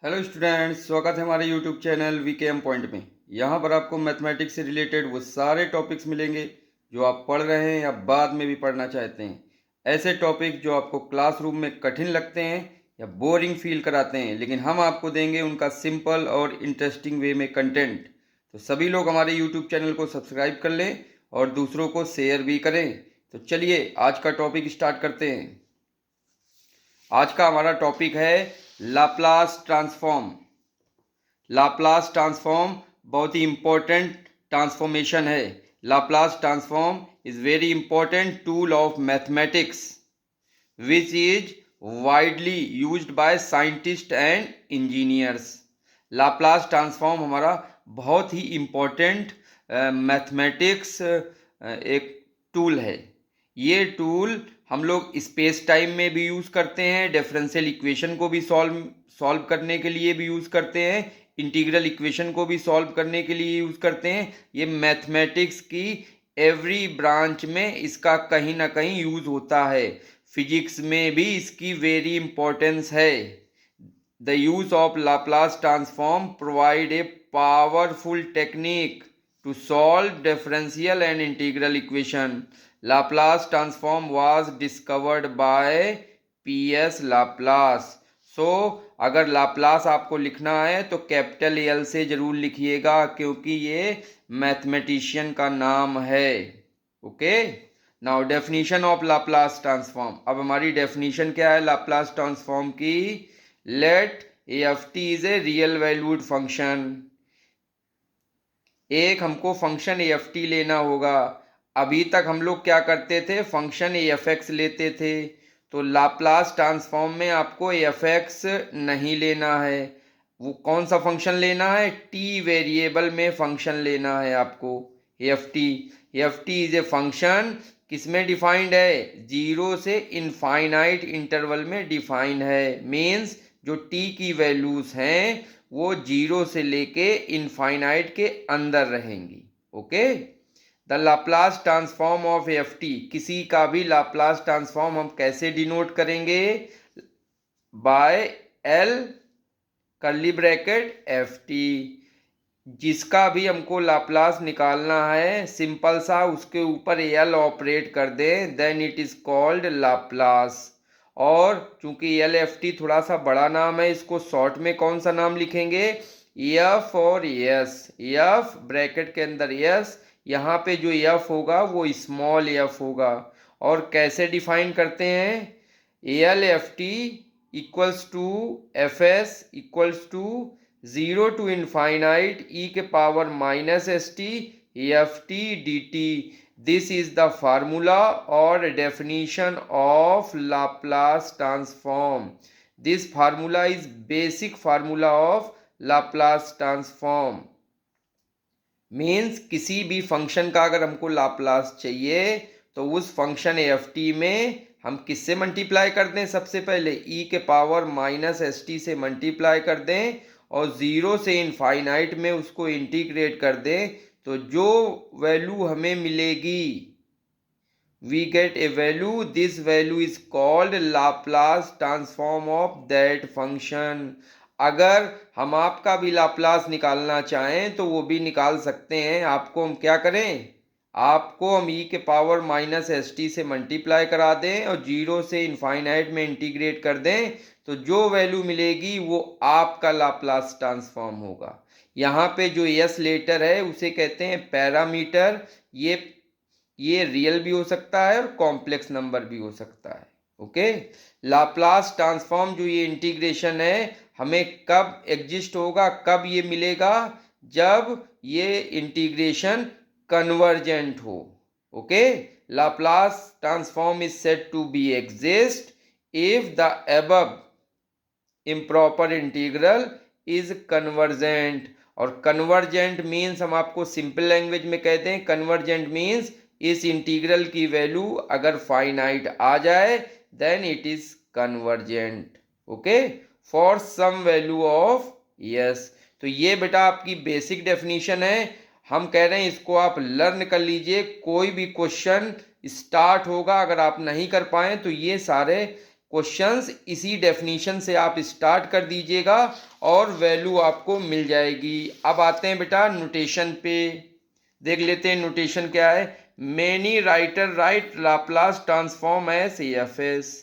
Hello students, स्वागत है हमारे यूट्यूब चैनल वीकेएम पॉइंट में। यहाँ पर आपको मैथमेटिक्स से रिलेटेड वो सारे टॉपिक्स मिलेंगे जो आप पढ़ रहे हैं या बाद में भी पढ़ना चाहते हैं। ऐसे टॉपिक जो आपको क्लासरूम में कठिन लगते हैं या बोरिंग फील कराते हैं, लेकिन हम आपको देंगे उनका सिंपल और इंटरेस्टिंग वे में कंटेंट। तो सभी लोग हमारे यूट्यूब चैनल को सब्सक्राइब कर लें और दूसरों को शेयर भी करें। तो चलिए आज का टॉपिक स्टार्ट करते हैं। आज का हमारा टॉपिक है लाप्लास ट्रांसफॉर्म। लाप्लास ट्रांसफॉर्म बहुत ही इम्पोर्टेंट ट्रांसफॉर्मेशन है। Laplace transform is very important tool of mathematics which is widely used by scientist and engineers. Laplace transform हमारा बहुत ही इम्पोर्टेंट मैथमेटिक्स एक टूल है। ये टूल हम लोग स्पेस टाइम में भी यूज़ करते हैं, डिफरेंशियल इक्वेशन को भी सॉल्व करने के लिए भी यूज़ करते हैं, इंटीग्रल इक्वेशन को भी सॉल्व करने के लिए यूज़ करते हैं। ये मैथमेटिक्स की एवरी ब्रांच में इसका कहीं ना कहीं यूज़ होता है। फिजिक्स में भी इसकी वेरी इंपॉर्टेंस है। The use of Laplace transform provide a powerful technique to solve differential and integral equation. Laplace transform was discovered by P.S. Laplace. So अगर लाप्लास आपको लिखना है तो कैपिटल एल से जरूर लिखिएगा, क्योंकि ये मैथमेटिशियन का नाम है। Okay, now definition of Laplace transform. अब हमारी डेफिनेशन क्या है लाप्लास ट्रांसफॉर्म की? Let F T is a real valued function. एक हमको फंक्शन एफ टी लेना होगा। अभी तक हम लोग क्या करते थे, फंक्शन एफ एक्स लेते थे। तो लाप्लास ट्रांसफॉर्म में आपको एफ एक्स नहीं लेना है। वो कौन सा फंक्शन लेना है? टी वेरिएबल में फंक्शन लेना है आपको F T. F T is a function किस में डिफाइंड है? जीरो से इनफाइनाइट इंटरवल में डिफाइंड है। मीन्स जो टी की वैल्यूज हैं वो जीरो से लेके इनफाइनाइट के अंदर रहेंगी। Okay, the Laplace transform of F T. किसी का भी लाप्लास ट्रांसफॉर्म हम कैसे डिनोट करेंगे? By L curly bracket F T. जिसका भी हमको लाप्लास निकालना है, सिंपल सा उसके ऊपर एल ऑपरेट कर दें, then it is called Laplace. और चूंकि एल एफ टी थोड़ा सा बड़ा नाम है, इसको शॉर्ट में कौन सा नाम लिखेंगे? एफ और एस। एफ ब्रैकेट के अंदर एस, यहाँ पे जो एफ होगा वो स्मॉल एफ होगा। और कैसे डिफाइन करते हैं? L F T equals to F S equals to zero to infinite ई के power minus S T F T D T. This is the formula or definition of Laplace transform. This formula is basic formula of Laplace transform. Means किसी भी function का अगर हमको Laplace चाहिए तो उस function F T में हम किससे मल्टीप्लाई कर दें? सबसे पहले ई के पावर माइनस एस टी से मल्टीप्लाई कर दें और ज़ीरो से इनफाइनाइट में उसको इंटीग्रेट कर दें। तो जो वैल्यू हमें मिलेगी, we get a value, this value is called Laplace transform of that function. अगर हम आपका भी लाप्लास निकालना चाहें तो वो भी निकाल सकते हैं। आपको हम क्या करें? आपको हम ई के पावर माइनस एस टी से मल्टीप्लाई करा दें और जीरो से इनफाइनाइट में इंटीग्रेट कर दें, तो जो वैल्यू मिलेगी वो आपका लाप्लास ट्रांसफॉर्म होगा। यहाँ पे जो एस लेटर है उसे कहते हैं पैरामीटर। ये रियल भी हो सकता है और कॉम्प्लेक्स नंबर भी हो सकता है। ओके, लाप्लास ट्रांसफॉर्म जो ये इंटीग्रेशन है हमें कब एग्जिस्ट होगा, कब ये मिलेगा? जब ये इंटीग्रेशन कन्वर्जेंट हो। Okay, Laplace transform is said to be exist if the above improper integral is convergent. और कन्वर्जेंट मीन्स हम आपको सिंपल लैंग्वेज में कहते हैं, कन्वर्जेंट मीन्स इस इंटीग्रल की वैल्यू अगर फाइनाइट आ जाए then it is convergent. Okay, for some value of yes. तो ये बेटा आपकी बेसिक डेफिनेशन है। हम कह रहे हैं इसको आप लर्न कर लीजिए। कोई भी क्वेश्चन स्टार्ट होगा, अगर आप नहीं कर पाए तो ये सारे क्वेश्चंस इसी डेफिनेशन से आप स्टार्ट कर दीजिएगा और वैल्यू आपको मिल जाएगी। अब आते हैं बेटा नोटेशन पे, देख लेते हैं नोटेशन क्या है। Many writer write Laplace transform as FS.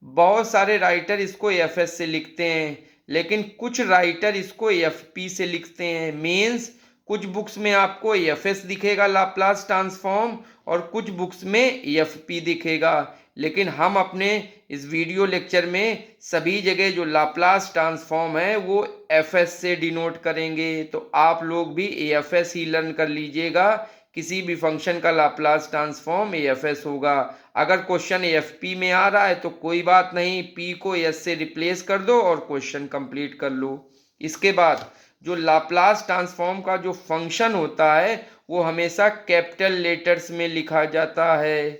बहुत सारे राइटर इसको एफएस से लिखते हैं, लेकिन कुछ राइटर इसको एफपी से लिखते हैं। मीन्स कुछ बुक्स में आपको एफएस दिखेगा लाप्लास ट्रांसफॉर्म और कुछ बुक्स में एफपी दिखेगा, लेकिन हम अपने इस वीडियो लेक्चर में सभी जगह जो लाप्लास ट्रांसफॉर्म है वो एफएस से डिनोट करेंगे। तो आप लोग भी एएफएस ही लर्न कर लीजिएगा। किसी भी फंक्शन का लाप्लास ट्रांसफॉर्म एएफएस होगा। अगर क्वेश्चन एएफपी में आ रहा है तो कोई बात नहीं, पी को एस से रिप्लेस कर दो और क्वेश्चन कंप्लीट कर लो। इसके बाद जो लाप्लास ट्रांसफॉर्म का जो फंक्शन होता है वो हमेशा कैपिटल लेटर्स में लिखा जाता है।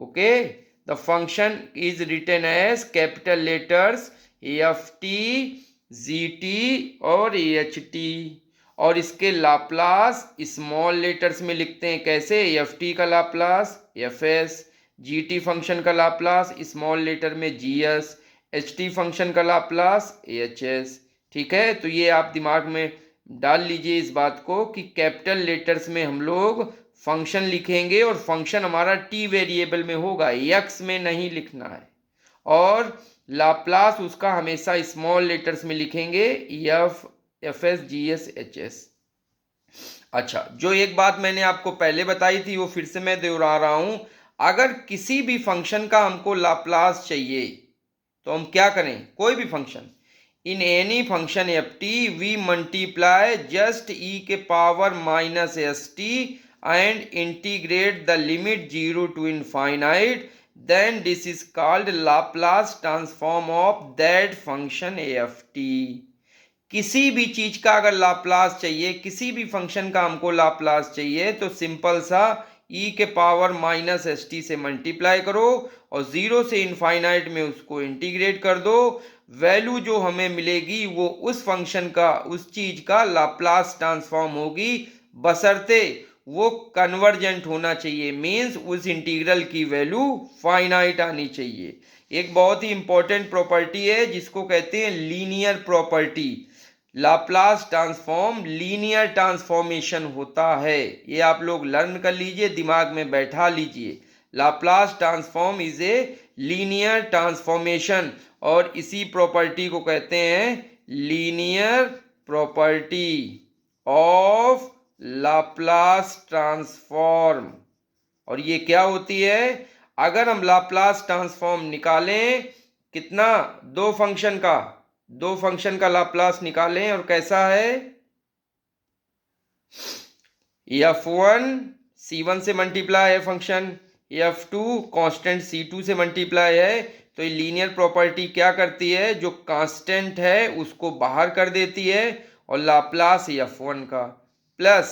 Okay, the function is written as capital letters F T, G T और एच टी, और इसके लाप्लास स्मॉल लेटर्स में लिखते हैं। कैसे? एफ टी का Laplace F S, G T function का लाप्लास स्मॉल लेटर में G S, H T function का लाप्लास एच एस। ठीक है, तो ये आप दिमाग में डाल लीजिए इस बात को कि कैपिटल लेटर्स में हम लोग फंक्शन लिखेंगे और फंक्शन हमारा टी वेरिएबल में होगा, एक्स में नहीं लिखना है। और लाप्लास उसका हमेशा स्मॉल लेटर्स में लिखेंगे, एफ एस, जी एस, एच एस। अच्छा, जो एक बात मैंने आपको पहले बताई थी वो फिर से मैं दोहरा रहा हूं। अगर किसी भी फंक्शन का हमको लाप्लास चाहिए तो हम क्या करें? कोई भी function, in any function F T we multiply just E के power minus S T and integrate the limit 0 to infinite, then this is called Laplace transform of that function F T. किसी भी चीज का अगर Laplace चाहिए, किसी भी function का हमको लाप्लास चाहिए तो सिंपल सा e के पावर माइनस एस टी से मल्टीप्लाई करो और 0 से इनफाइनाइट में उसको इंटीग्रेट कर दो। वैल्यू जो हमें मिलेगी वो उस फंक्शन का, उस चीज का लाप्लास ट्रांसफॉर्म होगी, बशर्ते वो कन्वर्जेंट होना चाहिए। मीन्स उस इंटीग्रल की वैल्यू फाइनाइट आनी चाहिए। एक बहुत ही इंपॉर्टेंट प्रॉपर्टी है जिसको कहते हैं linear property. Laplace transform linear transformation होता है, ये आप लोग लर्न कर लीजिए, दिमाग में बैठा लीजिए। Laplace transform is a linear transformation और इसी प्रॉपर्टी को कहते हैं linear property of Laplace transform. और ये क्या होती है? अगर हम लाप्लास ट्रांसफॉर्म निकालें कितना, दो फंक्शन का लाप्लास निकालें, और कैसा है? f1 c1 से मल्टीप्लाई है फंक्शन, f2 कांस्टेंट c2 से मल्टीप्लाई है। तो ये लीनियर प्रॉपर्टी क्या करती है? जो कांस्टेंट है उसको बाहर कर देती है और लाप्लास f1 का प्लस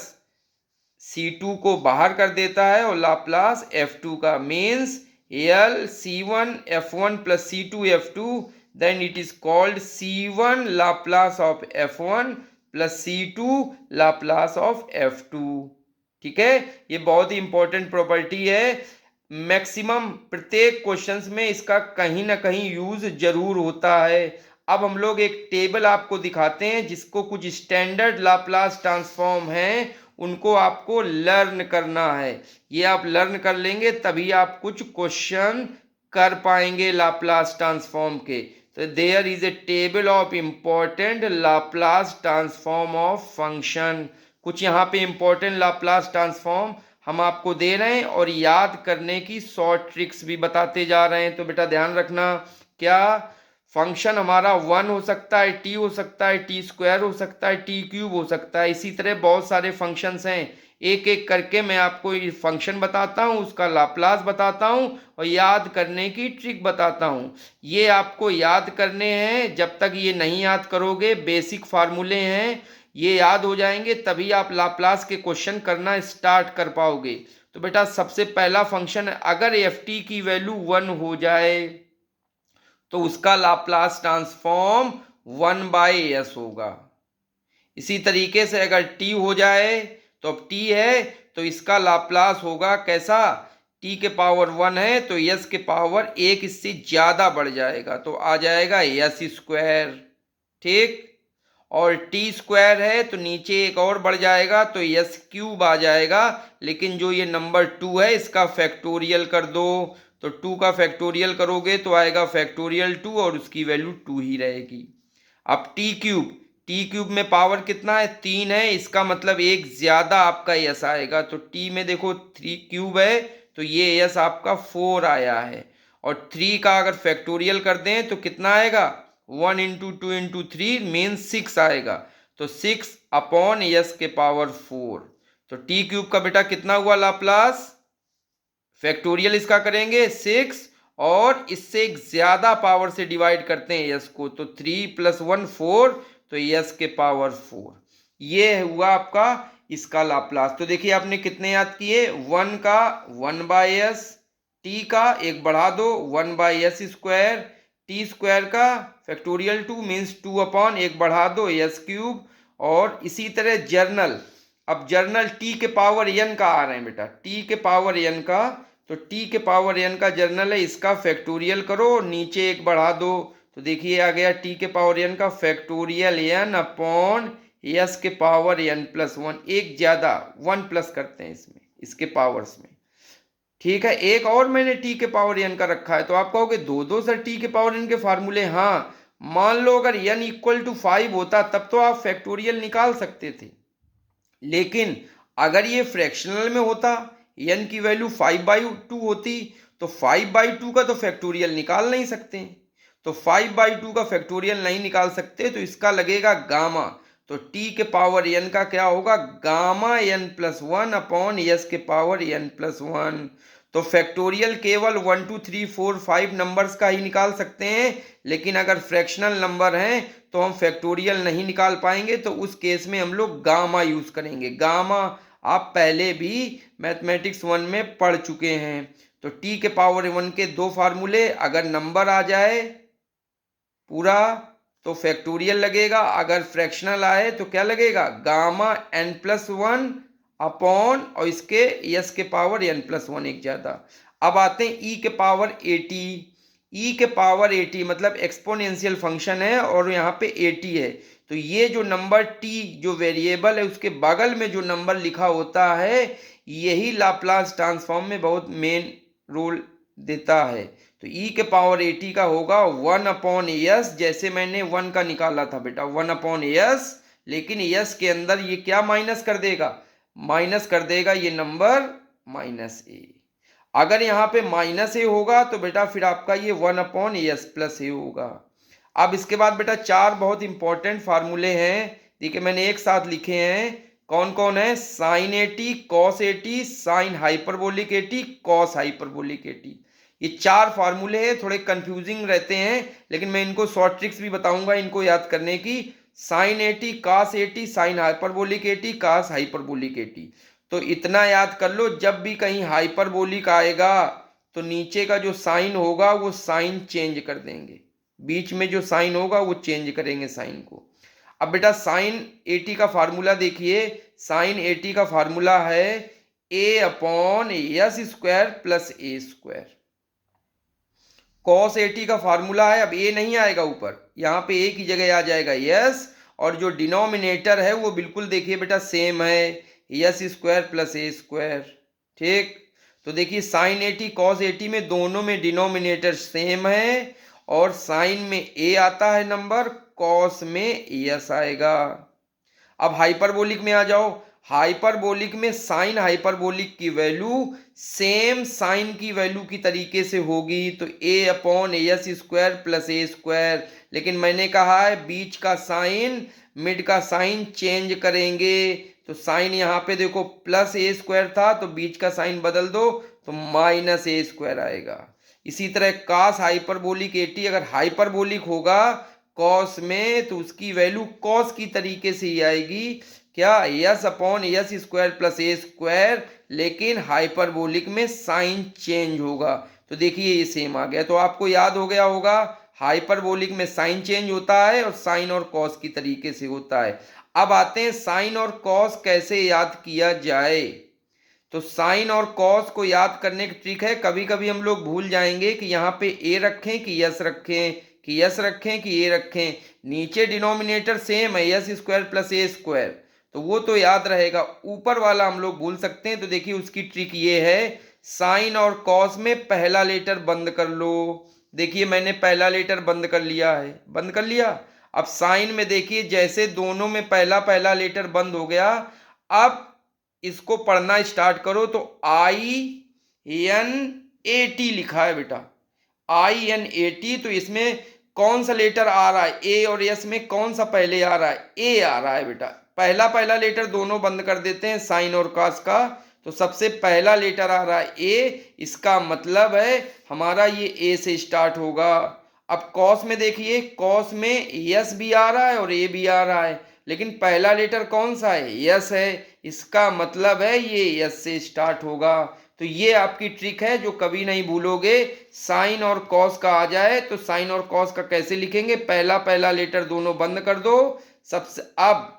c2 को बाहर कर देता है और लाप्लास f2 का। Means l c1 f1 plus c2 f2, then it is called c1 Laplace of f1 plus c2 Laplace of f2। ठीक है, ये बहुत ही इंपॉर्टेंट प्रॉपर्टी है। मैक्सिमम प्रत्येक क्वेश्चंस में इसका कहीं ना कहीं यूज जरूर होता है। अब हम लोग एक टेबल आपको दिखाते हैं जिसको कुछ स्टैंडर्ड लाप्लास ट्रांसफॉर्म हैं, उनको आपको लर्न करना है। ये आप लर्न कर लेंगे तभी आप कुछ क्वेश्चन कर पाएंगे लाप्लास ट्रांसफॉर्म के। तो there is a table of important Laplace transform of function. कुछ यहाँ पे इंपॉर्टेंट लाप्लास ट्रांसफॉर्म हम आपको दे रहे हैं और याद करने की शॉर्ट ट्रिक्स भी बताते जा रहे हैं। तो बेटा ध्यान रखना, क्या फंक्शन हमारा 1 हो सकता है, टी हो सकता है, टी स्क्वायर हो सकता है, टी क्यूब हो सकता है। इसी तरह बहुत सारे फंक्शंस हैं, एक एक करके मैं आपको ये फंक्शन बताता हूँ, उसका लाप्लास बताता हूँ और याद करने की ट्रिक बताता हूँ। ये आपको याद करने हैं, जब तक ये नहीं याद करोगे, बेसिक फार्मूले हैं, ये याद हो जाएंगे तभी आप लाप्लास के क्वेश्चन करना स्टार्ट कर पाओगे। तो बेटा सबसे पहला फंक्शन, अगर एफ टी की वैल्यू 1 हो जाए तो उसका लाप्लास ट्रांसफॉर्म 1/s होगा। इसी तरीके से अगर t हो जाए तो अब t है तो इसका लाप्लास होगा कैसा? टी के पावर 1 है तो यस के पावर एक इससे ज़्यादा बढ़ जाएगा तो आ जाएगा यस स्क्वायर। ठीक, और टी स्क्वायर है तो नीचे एक और बढ़ जाएगा तो यस क्यूब आ जाएगा। लेकिन जो ये नंबर 2 है इसका फैक्टोरियल कर दो, तो 2 का फैक्टोरियल करोगे तो आएगा फैक्टोरियल 2 और उसकी वैल्यू 2 ही रहेगी। अब टी क्यूब में पावर कितना है 3 है, इसका मतलब एक ज्यादा आपका यस आएगा। तो टी में देखो 3 क्यूब है तो ये यस आपका 4 आया है। और 3 का अगर फैक्टोरियल कर दें तो कितना आएगा 1 इंटू 2 इंटू 3 मीन्स 6 आएगा। तो 6 अपॉन यस के पावर 4। तो टी क्यूब का बेटा कितना हुआ लाप्लास, फैक्टोरियल इसका करेंगे 6 और इससे एक ज्यादा पावर से डिवाइड करते हैं यस को, तो 3 + 1 4 तो यस के पावर 4। ये हुआ आपका इसका लाप्लास। तो देखिए आपने कितने याद किए, 1 का 1/s, टी का एक बढ़ा दो 1/s स्क्वायर, टी स्क्वायर का फैक्टोरियल 2 मीन्स 2 अपॉन एक बढ़ा दो यस क्यूब। और इसी तरह जर्नल, अब जर्नल टी के पावर n का आ रहे हैं बेटा, टी के पावर n का, तो टी के पावर n का जर्नल है, इसका फैक्टोरियल करो नीचे एक बढ़ा दो तो देखिए आ गया टी के पावर n का फैक्टोरियल n अपॉन यस के पावर n + 1, एक ज्यादा 1 प्लस करते हैं इसमें इसके पावर्स में। ठीक है, एक और मैंने टी के पावर n का रखा है। तो आप कहोगे दो दो सर टी के पावर n के फार्मूले, हाँ मान लो अगर n = 5 होता तब तो आप फैक्टोरियल निकाल सकते थे, लेकिन अगर ये फ्रैक्शनल में होता n की वैल्यू 5/2 होती तो 5/2 का तो फैक्टोरियल निकाल नहीं सकते। तो 5/2 का फैक्टोरियल नहीं निकाल सकते तो इसका लगेगा गामा। तो t के पावर n का क्या होगा गामा n + 1 अपॉन यस के पावर n + 1। तो फैक्टोरियल केवल 1 2 3 4 5 नंबर्स का ही निकाल सकते हैं, लेकिन अगर फ्रैक्शनल नंबर हैं तो हम फैक्टोरियल नहीं निकाल पाएंगे। तो उस केस में हम लोग गामा यूज करेंगे। गामा आप पहले भी मैथमेटिक्स 1 में पढ़ चुके हैं। तो टी के पावर 1 के दो फार्मूले, अगर नंबर आ जाए पूरा तो फैक्टोरियल लगेगा, अगर फ्रैक्शनल आए तो क्या लगेगा गामा n + 1 अपॉन और इसके यस के पावर n + 1 एक ज्यादा। अब आते हैं e के पावर 80। e के पावर 80 मतलब एक्सपोनेंशियल फंक्शन है और यहाँ पे 80 है। तो ये जो नंबर t जो वेरिएबल है उसके बगल में जो नंबर लिखा होता है यही लाप्लास ट्रांसफॉर्म में बहुत मेन रोल देता है। तो e के पावर 80 का होगा 1 अपॉन यस, जैसे मैंने 1 का निकाला था बेटा 1 अपॉन यस, लेकिन यस के अंदर ये क्या माइनस कर देगा, माइनस कर देगा ये नंबर -a। अगर यहाँ पे -a होगा तो बेटा फिर आपका ये 1 अपॉन यस + a होगा। अब इसके बाद बेटा 4 बहुत इंपॉर्टेंट फार्मूले हैं, देखिए मैंने एक साथ लिखे हैं। कौन कौन है, sine 80, cos 80, sine hyperbolic 80, cos hyperbolic 80। ये 4 फार्मूले हैं, थोड़े कंफ्यूजिंग रहते हैं लेकिन मैं इनको शॉर्ट ट्रिक्स भी बताऊंगा इनको याद करने की। Sine 80, cos 80, sine hyperbolic 80, cos hyperbolic 80। तो इतना याद कर लो, जब भी कहीं हाइपरबोलिक आएगा तो नीचे का जो साइन होगा वो साइन चेंज कर देंगे, बीच में जो साइन होगा वो चेंज करेंगे साइन को। अब बेटा साइन 80 का फार्मूला देखिए, साइन 80 का फार्मूला है a upon yes square plus a square. Cos 80 का फार्मूला है, अब a नहीं आएगा ऊपर, यहाँ पे a की जगह आ जाएगा यस, और जो डिनोमिनेटर है वो बिल्कुल देखिए बेटा सेम है, yes square plus a square. ठीक, तो देखिए साइन 80 कॉस 80 में दोनों में डिनोमिनेटर सेम है और साइन में a आता है नंबर, कॉस में यस आएगा। अब हाइपरबोलिक में आ जाओ, हाइपरबोलिक में साइन हाइपरबोलिक की वैल्यू सेम साइन की वैल्यू की तरीके से होगी, तो a upon yes square plus a square. लेकिन मैंने कहा है बीच का साइन मिड का साइन चेंज करेंगे, तो साइन यहाँ पे देखो प्लस a स्क्वायर था तो बीच का साइन बदल दो तो -a स्क्वायर आएगा। इसी तरह कॉस हाइपरबोलिक 80 अगर हाइपरबोलिक होगा कॉस में तो उसकी वैल्यू कॉस की तरीके से ही आएगी, क्या yes upon yes square plus a square, लेकिन हाइपरबोलिक में साइन चेंज होगा। तो देखिए ये सेम आ गया, तो आपको याद हो गया होगा हाइपरबोलिक में साइन चेंज होता है और साइन और कॉस की तरीके से होता है। अब आते हैं साइन और कॉस कैसे याद किया जाए। तो साइन और कॉस को याद करने की ट्रिक है, कभी कभी हम लोग भूल जाएंगे कि यहाँ पे ए रखें कि यस रखें, कि यस रखें कि ए रखें। नीचे डिनोमिनेटर सेम है, yes square plus A square, तो वो तो याद रहेगा। ऊपर वाला हम लोग भूल सकते हैं, तो देखिए उसकी ट्रिक ये है, साइन और कॉस में पहला लेटर बंद कर लो। देखिए मैंने पहला लेटर बंद कर लिया है, बंद कर लिया। अब साइन में देखिए जैसे दोनों में पहला पहला लेटर बंद हो गया, अब इसको पढ़ना स्टार्ट करो तो INAT लिखा है बेटा, INAT। तो इसमें कौन सा लेटर आ रहा है, ए और यस में कौन सा पहले आ रहा है, ए आ रहा है बेटा। पहला पहला लेटर दोनों बंद कर देते हैं साइन और कॉस का, तो सबसे पहला लेटर आ रहा है ए, इसका मतलब है हमारा ये ए से स्टार्ट होगा। अब कॉस में देखिए, कॉस में यस भी आ रहा है और ए भी आ रहा है, लेकिन पहला लेटर कौन सा है, यस है, इसका मतलब है ये यस से स्टार्ट होगा। तो ये आपकी ट्रिक है जो कभी नहीं भूलोगे। साइन और कॉस का आ जाए तो साइन और कॉस का कैसे लिखेंगे, पहला पहला लेटर दोनों बंद कर दो सबसे। अब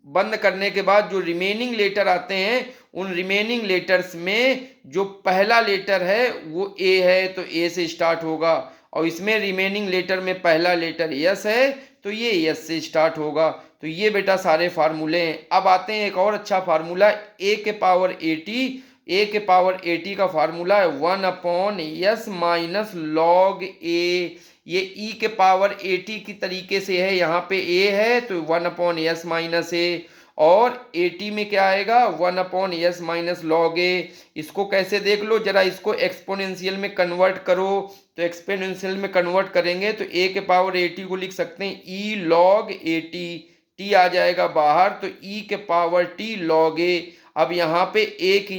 बंद करने के बाद जो रिमेनिंग लेटर आते हैं, उन रिमेनिंग लेटर्स में जो पहला लेटर है वो ए है, तो ए से स्टार्ट होगा। और इसमें रिमेनिंग लेटर में पहला लेटर यस है, तो ये यस से स्टार्ट होगा। तो ये बेटा सारे फार्मूले हैं। अब आते हैं एक और अच्छा फार्मूला, ए के पावर 80। ए के पावर 80 का फार्मूला है 1/s माइनस लॉग ए। ये ई के पावर 80 की तरीके से है, यहाँ पे ए है तो 1/s माइनस ए, और 80 में क्या आएगा 1/s माइनस लॉग ए। इसको कैसे देख लो जरा, इसको एक्सपोनेंशियल में कन्वर्ट करो, तो एक्सपोनेंशियल में कन्वर्ट करेंगे तो ए के पावर 80 को लिख सकते हैं ई लॉग 80, टी आ जाएगा बाहर, तो ई के पावर टी लॉग ए। अब यहाँ पे ए की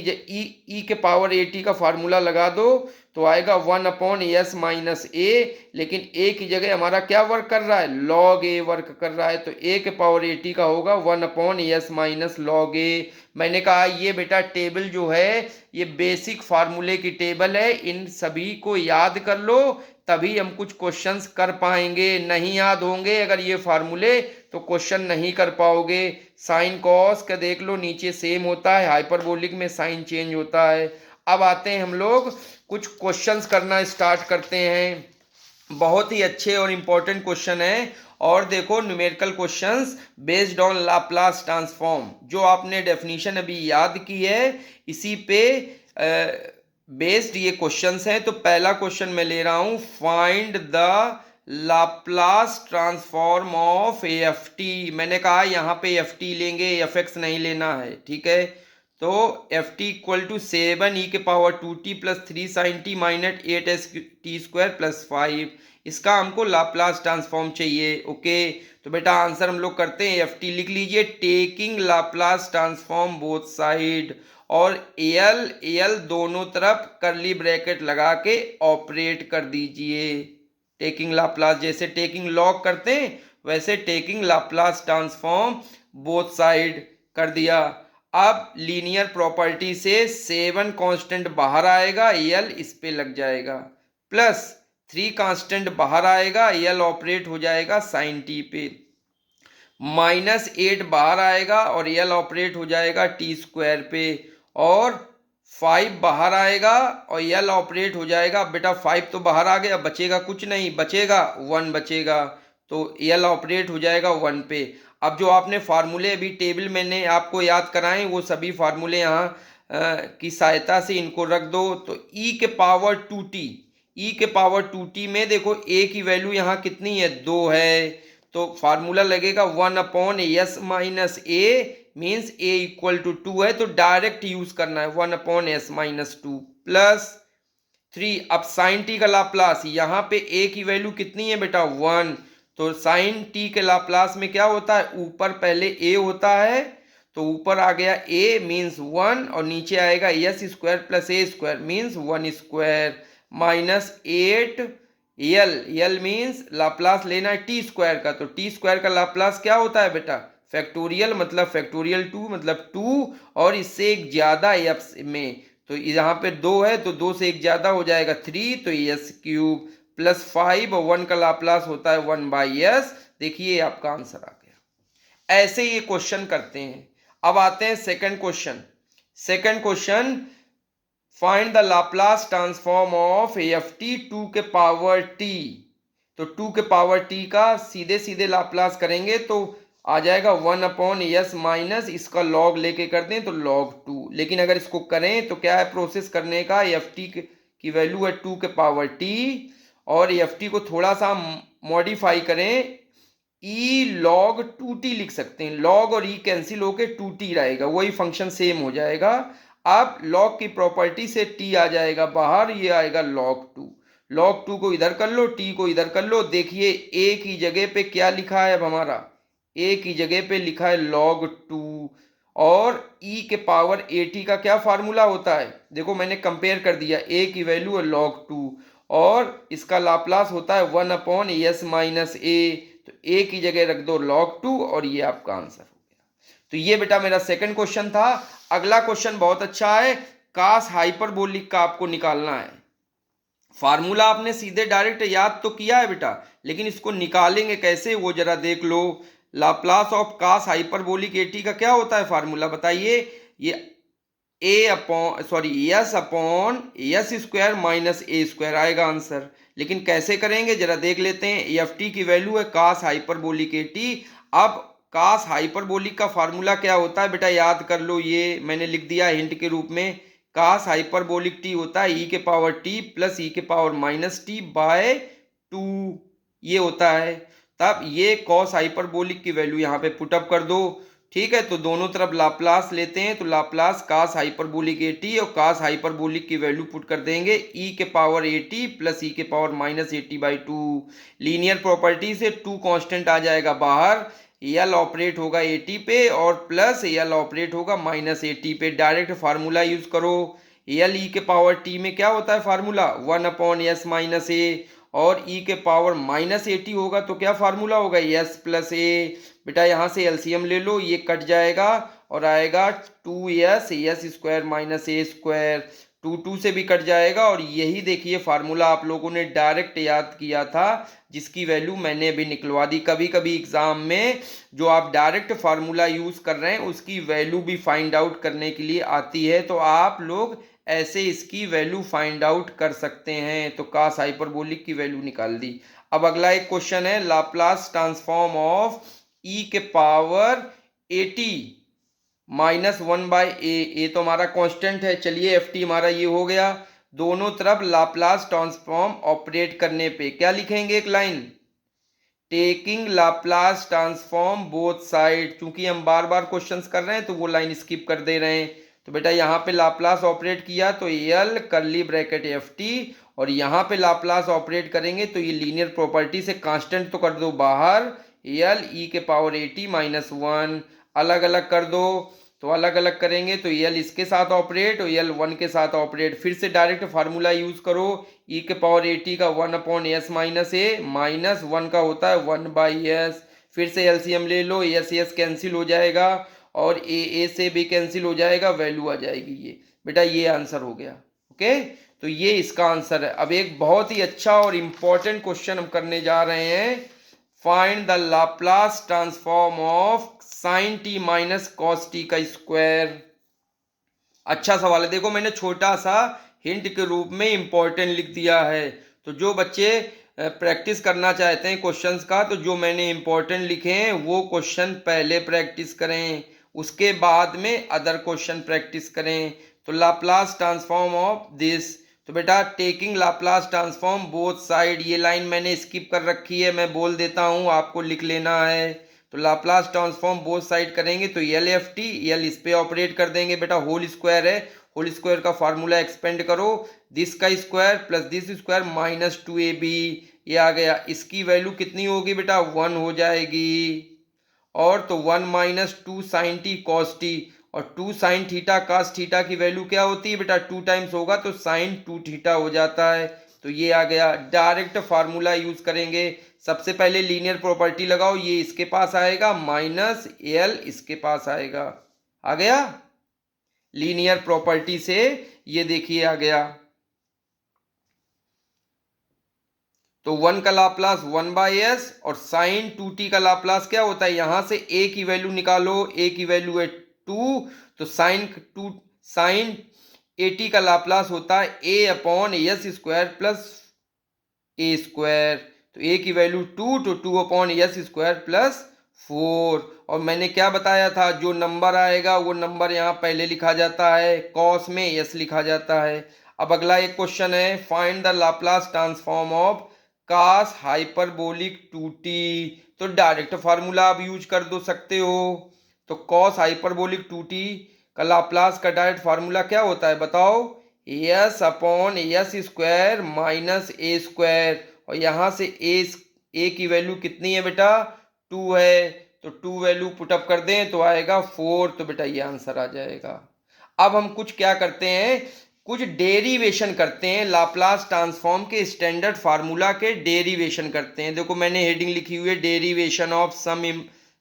ई के पावर 80 का फार्मूला लगा दो तो आएगा 1/s माइनस ए, लेकिन ए की जगह हमारा क्या वर्क कर रहा है, लॉग ए वर्क कर रहा है, तो ए के पावर 80 का होगा 1/s माइनस लॉग ए। मैंने कहा ये बेटा टेबल जो है ये बेसिक फार्मूले की टेबल है, इन सभी को याद कर लो तभी हम कुछ क्वेश्चंस कर पाएंगे। नहीं याद होंगे अगर ये फार्मूले तो क्वेश्चन नहीं कर पाओगे। साइन कॉस का देख लो नीचे सेम होता है, हाइपरबोलिक में साइन चेंज होता है। अब आते हैं हम लोग कुछ क्वेश्चंस करना स्टार्ट करते हैं। बहुत ही अच्छे और इम्पोर्टेंट क्वेश्चन है, और देखो numerical questions based on Laplace transform, जो आपने डेफिनेशन अभी याद की है इसी पे बेस्ड ये क्वेश्चंस हैं। तो पहला क्वेश्चन मैं ले रहा हूं, find the Laplace transform of F T. मैंने कहा यहाँ पे एफ टी लेंगे, एफ एक्स नहीं लेना है, ठीक है। तो F T equal to 7 E के power 2t plus 3 sine T minus 8s T square plus 5, इसका हमको लाप्लास ट्रांसफॉर्म चाहिए। ओके, तो बेटा आंसर हम लोग करते हैं, एफ टी लिख लीजिए, taking Laplace transform both side, और एल दोनों तरफ करली ब्रैकेट लगा के ऑपरेट कर दीजिए। टेकिंग लाप्लास, जैसे टेकिंग लॉग करते हैं वैसे taking Laplace transform both side कर दिया। अब लीनियर प्रॉपर्टी से 7 कांस्टेंट बाहर आएगा, एल इस पे लग जाएगा, प्लस 3 कांस्टेंट बाहर आएगा, एल ऑपरेट हो जाएगा साइन टी पे, माइनस 8 बाहर आएगा और एल ऑपरेट हो जाएगा टी स्क्वायर पे, और 5 बाहर आएगा और एल ऑपरेट हो जाएगा। बेटा 5 तो बाहर आ गया, बचेगा कुछ नहीं, बचेगा 1 बचेगा, तो एल ऑपरेट हो जाएगा 1 पे। अब जो आपने फार्मूले अभी टेबल मैंने आपको याद कराए वो सभी फार्मूले यहाँ की सहायता से इनको रख दो। तो ई के पावर 2t, ई के पावर 2t में देखो ए की वैल्यू यहाँ कितनी है, 2 है, तो फार्मूला लगेगा 1/s minus A, means A equal to 2 है, तो डायरेक्ट यूज करना है 1/s माइनस 2 प्लस 3। अब साइन टी का लाप्लास, यहाँ पे ए की वैल्यू कितनी है बेटा 1, तो साइन टी के लाप्लास में क्या होता है, ऊपर पहले ए होता है, तो ऊपर आ गया ए मीन्स 1, और नीचे आएगा S square plus A square means 1 square, minus 8 L means Laplace लेना है टी स्क्वायर का, तो टी स्क्वायर का लाप्लास क्या होता है बेटा फैक्टोरियल, मतलब फैक्टोरियल 2 मतलब 2, और इससे एक ज्यादा एफ में, तो यहाँ पे 2 है तो 2 से एक ज्यादा हो जाएगा 3, तो एस क्यूब प्लस 5, और 1 का लाप्लास होता है 1/s। देखिए आपका आंसर आ गया। ऐसे ये क्वेश्चन करते हैं। अब आते हैं second question. Second question, find the Laplace transform of F T two के पावर टी। तो टू के पावर टी का सीधे सीधे लाप्लास करेंगे तो आ जाएगा 1/s माइनस इसका लॉग लेके कर दें तो log 2। लेकिन अगर इसको करें तो क्या है प्रोसेस करने का, एफ टी की वैल्यू है 2 के पावर टी और एफ टी को थोड़ा सा मॉडिफाई करें, ई लॉग 2t लिख सकते हैं। लॉग और ई कैंसिल होके 2t रहेगा, वही फंक्शन सेम हो जाएगा। अब लॉग की प्रॉपर्टी से t आ जाएगा बाहर, ये आएगा log 2। log 2 को इधर कर लो, t को इधर कर लो। देखिए a की जगह पे क्या लिखा है अब हमारा, a की जगह पे लिखा है log 2 और e के पावर at का क्या फार्मूला होता है, देखो मैंने कंपेयर कर दिया, a की वैल्यू है log 2 और इसका लाप्लास होता है 1/s माइनस a। तो a की जगह रख दो log 2 और ये आपका आंसर हो गया। तो ये बेटा मेरा सेकंड क्वेश्चन था। अगला क्वेश्चन बहुत अच्छा है, कास हाइपरबोलिक का आपको निकालना है। फार्मूला आपने सीधे डायरेक्ट याद तो किया है बेटा, लेकिन इसको निकालेंगे कैसे वो जरा देख लो। Laplace of cos hyperbolic A T का क्या होता है फार्मूला बताइए, ये S upon S square minus A square आएगा आंसर। लेकिन कैसे करेंगे जरा देख लेते हैं। एफ टी की वैल्यू है कास हाइपरबोलिक एटी। अब कास हाइपरबोलिक का फार्मूला क्या होता है बेटा याद कर लो, ये मैंने लिख दिया हिंट के रूप में। कास हाइपरबोलिक टी होता है ई के पावर टी प्लस ई के पावर माइनस टी बाय 2, ये होता है। तब ये कॉस हाइपरबोलिक की वैल्यू यहाँ पे पुटअप कर दो, ठीक है। तो दोनों तरफ लाप्लास लेते हैं, तो लाप्लास कास हाइपरबोलिक एटी और कास हाइपरबोलिक की वैल्यू पुट कर देंगे ई के पावर एटी प्लस ई के power minus eighty by 2। Linear property से 2 कांस्टेंट आ जाएगा बाहर, एल ऑपरेट होगा एटी पे और प्लस एल ऑपरेट होगा माइनस एटी पे। डायरेक्ट फार्मूला यूज करो, एल ई के पावर टी में क्या होता है फार्मूला 1/s माइनस ए और ई के पावर माइनस एटी होगा तो क्या फार्मूला होगा एस प्लस ए। बेटा यहाँ से एलसीएम ले लो, ये कट जाएगा और आएगा 2s S square minus A square, 2 से भी कट जाएगा। और यही देखिए फार्मूला आप लोगों ने डायरेक्ट याद किया था, जिसकी वैल्यू मैंने अभी निकलवा दी। कभी कभी एग्जाम में जो आप डायरेक्ट फार्मूला यूज कर रहे हैं उसकी वैल्यू भी फाइंड आउट करने के लिए आती है, तो आप लोग ऐसे इसकी वैल्यू फाइंड आउट कर सकते हैं। तो कास हाइपरबोलिक की वैल्यू निकाल दी। अब अगला एक क्वेश्चन है, लाप्लास ट्रांसफॉर्म ऑफ ई के पावर एटी माइनस 1/a। ए तो हमारा कांस्टेंट है, चलिए एफ टी हमारा ये हो गया। दोनों तरफ लाप्लास ट्रांसफॉर्म ऑपरेट करने पे क्या लिखेंगे, एक line, taking Laplace transform both side. चूंकि हम बार बार क्वेश्चंस कर रहे हैं तो वो लाइन स्किप कर दे रहे हैं। तो बेटा यहाँ पे लाप्लास ऑपरेट किया तो एल करली ब्रैकेट एफ टी और यहाँ पे लाप्लास ऑपरेट करेंगे तो ये लीनियर प्रॉपर्टी से कांस्टेंट तो कर दो बाहर, एल ई के पावर एटी माइनस 1 अलग अलग कर दो। तो अलग अलग करेंगे तो एल इसके साथ ऑपरेट और एल 1 के साथ ऑपरेट। फिर से डायरेक्ट फार्मूला यूज करो, ई के पावर एटी का 1/s माइनस ए माइनस 1 का होता है 1/s। फिर से एलसीएम ले लो, एस एस कैंसिल हो जाएगा और ए से भी कैंसिल हो जाएगा, वैल्यू आ जाएगी ये। बेटा ये आंसर हो गया, ओके। तो ये इसका आंसर है। अब एक बहुत ही अच्छा और इंपॉर्टेंट क्वेश्चन हम करने जा रहे हैं, find the Laplace transform of sign T minus cos T का स्क्वायर। अच्छा सवाल है, देखो मैंने छोटा सा हिंट के रूप में इंपॉर्टेंट लिख दिया है। तो जो बच्चे प्रैक्टिस करना चाहते हैं क्वेश्चंस का, तो जो मैंने इंपॉर्टेंट लिखे हैं वो क्वेश्चन पहले प्रैक्टिस करें, उसके बाद में अदर क्वेश्चन प्रैक्टिस करें। तो लाप्लास ट्रांसफॉर्म ऑफ दिस, तो बेटा taking Laplace transform both side, ये लाइन मैंने स्किप कर रखी है, मैं बोल देता हूँ आपको लिख लेना है। तो लाप्लास ट्रांसफॉर्म बोथ साइड करेंगे तो एल एफ टी, एल इस पे ऑपरेट कर देंगे बेटा, होल स्क्वायर है, होल स्क्वायर का फार्मूला एक्सपेंड करो, दिस का square plus this square minus 2ab, ये आ गया। इसकी वैल्यू कितनी होगी बेटा 1 हो जाएगी। और तो 1 minus 2 sine T cos T और 2 साइन थीटा कास थीटा की वैल्यू क्या होती है बेटा 2 टाइम्स होगा तो साइन 2 थीटा हो जाता है। तो ये आ गया। डायरेक्ट फार्मूला यूज करेंगे, सबसे पहले लीनियर प्रॉपर्टी लगाओ, ये इसके पास आएगा माइनस एल इसके पास आएगा, आ गया लीनियर प्रॉपर्टी से, ये देखिए आ गया। तो 1 का लाप्लास 1/s और साइन 2t का लाप्लास क्या होता है, यहां से a की वैल्यू निकालो, a की वैल्यू है 2, तो साइन साइन ए टी का लाप्लास होता है ए upon S square plus A square. तो ए की वैल्यू 2, तो 2 अपॉन एस स्क्वायर प्लस 4। और मैंने क्या बताया था, जो नंबर आएगा वो नंबर यहाँ पहले लिखा जाता है, कॉस में एस लिखा जाता है। अब अगला एक क्वेश्चन है, find the Laplace transform of cos hyperbolic 2t। तो डायरेक्ट फार्मूला आप यूज कर दो सकते हो। तो कॉस हाइपरबोलिक 2t का लाप्लास का डायरेक्ट फार्मूला क्या होता है बताओ, S upon S square minus A square. और यहाँ से ए की वैल्यू कितनी है बेटा, 2 है। तो 2 वैल्यू पुटअप कर दें तो आएगा 4। तो बेटा ये आंसर आ जाएगा। अब हम कुछ क्या करते हैं, कुछ डेरिवेशन करते हैं, लाप्लास ट्रांसफॉर्म के स्टैंडर्ड फार्मूला के डेरिवेशन करते हैं। देखो मैंने हेडिंग लिखी हुई है, derivation of some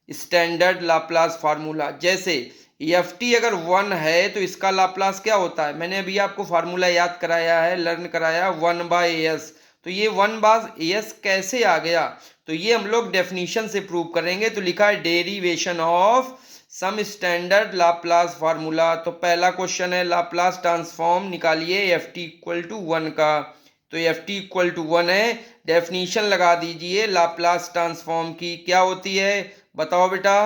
standard Laplace formula. जैसे एफ टी अगर 1 है तो इसका लाप्लास क्या होता है, मैंने अभी आपको फार्मूला याद कराया है, लर्न कराया, 1/s। तो ये 1/s कैसे आ गया, तो ये हम लोग डेफिनेशन से प्रूव करेंगे। तो लिखा है derivation of some standard Laplace formula. तो पहला क्वेश्चन है, लाप्लास ट्रांसफॉर्म निकालिए एफ टी इक्वल टू 1 का। तो एफ टी इक्वल टू 1 है, डेफिनेशन लगा दीजिए लाप्लास ट्रांसफॉर्म की। क्या होती है बताओ बेटा,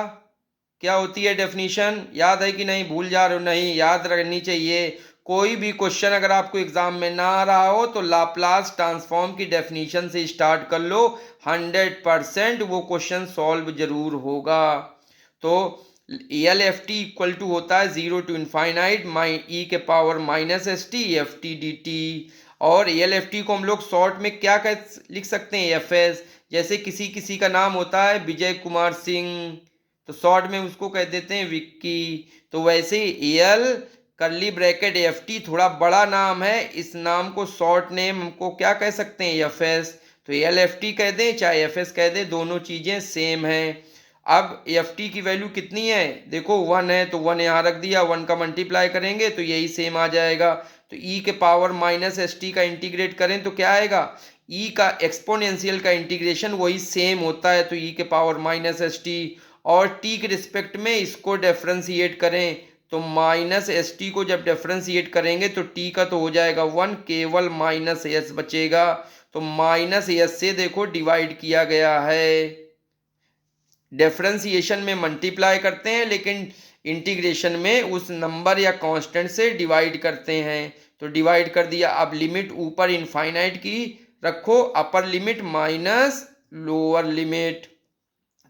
क्या होती है डेफिनेशन, याद है कि नहीं, भूल जा रहे हो, नहीं याद रखनी चाहिए। कोई भी क्वेश्चन अगर आपको एग्जाम में ना आ रहा हो तो लाप्लास ट्रांसफॉर्म की डेफिनेशन से स्टार्ट कर लो, 100% वो क्वेश्चन सॉल्व जरूर होगा। तो L F T equal to होता है 0 टू इनफाइनाइट ई के power minus S T F T D T. और एल एफ टी को हम लोग शॉर्ट में क्या लिख सकते हैं, एफ एस। जैसे किसी किसी का नाम होता है विजय कुमार सिंह, तो शॉर्ट में उसको कह देते हैं विक्की। तो वैसे एल करली ब्रैकेट एफ टी थोड़ा बड़ा नाम है, इस नाम को शॉर्ट नेम हमको क्या कह सकते हैं, एफ एस। तो एल एफ टी कह दें चाहे एफ एस कह दें, दोनों चीजें सेम हैं। अब एफ टी की वैल्यू कितनी है, देखो 1 है तो 1 यहाँ रख दिया, 1 का मल्टीप्लाई करेंगे तो यही सेम आ जाएगा। तो ई के पावर माइनस एस टी का इंटीग्रेट करें तो क्या आएगा, ई का एक्सपोनेंशियल का इंटीग्रेशन वही सेम होता है, तो ई के पावर माइनस एस टी। और टी के रिस्पेक्ट में इसको डिफ्रेंशिएट करें तो माइनस एस टी को जब डिफ्रेंशिएट करेंगे तो टी का तो हो जाएगा 1, केवल माइनस एस बचेगा। तो माइनस एस से देखो डिवाइड किया गया है। डिफरेंशिएशन में मल्टीप्लाई करते हैं लेकिन इंटीग्रेशन में उस नंबर या कांस्टेंट से डिवाइड करते हैं। तो डिवाइड कर दिया। अब लिमिट ऊपर इनफाइनाइट की रखो, upper limit minus lower limit.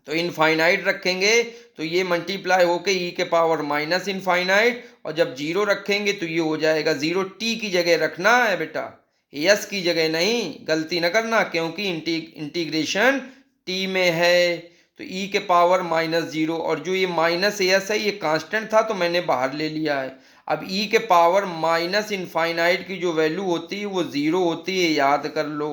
तो इनफाइनाइट रखेंगे तो ये मल्टीप्लाई होके ई के पावर माइनस इनफाइनाइट, और जब 0 रखेंगे तो ये हो जाएगा 0। टी की जगह रखना है बेटा, यस की जगह नहीं, गलती न करना, क्योंकि इंटीग्रेशन टी में है। तो ई के पावर -0, और जो ये माइनस एस है ये कांस्टेंट था तो मैंने बाहर ले लिया है। अब ई के पावर माइनस इनफाइनाइट की जो वैल्यू होती है वो 0 होती है, याद कर लो।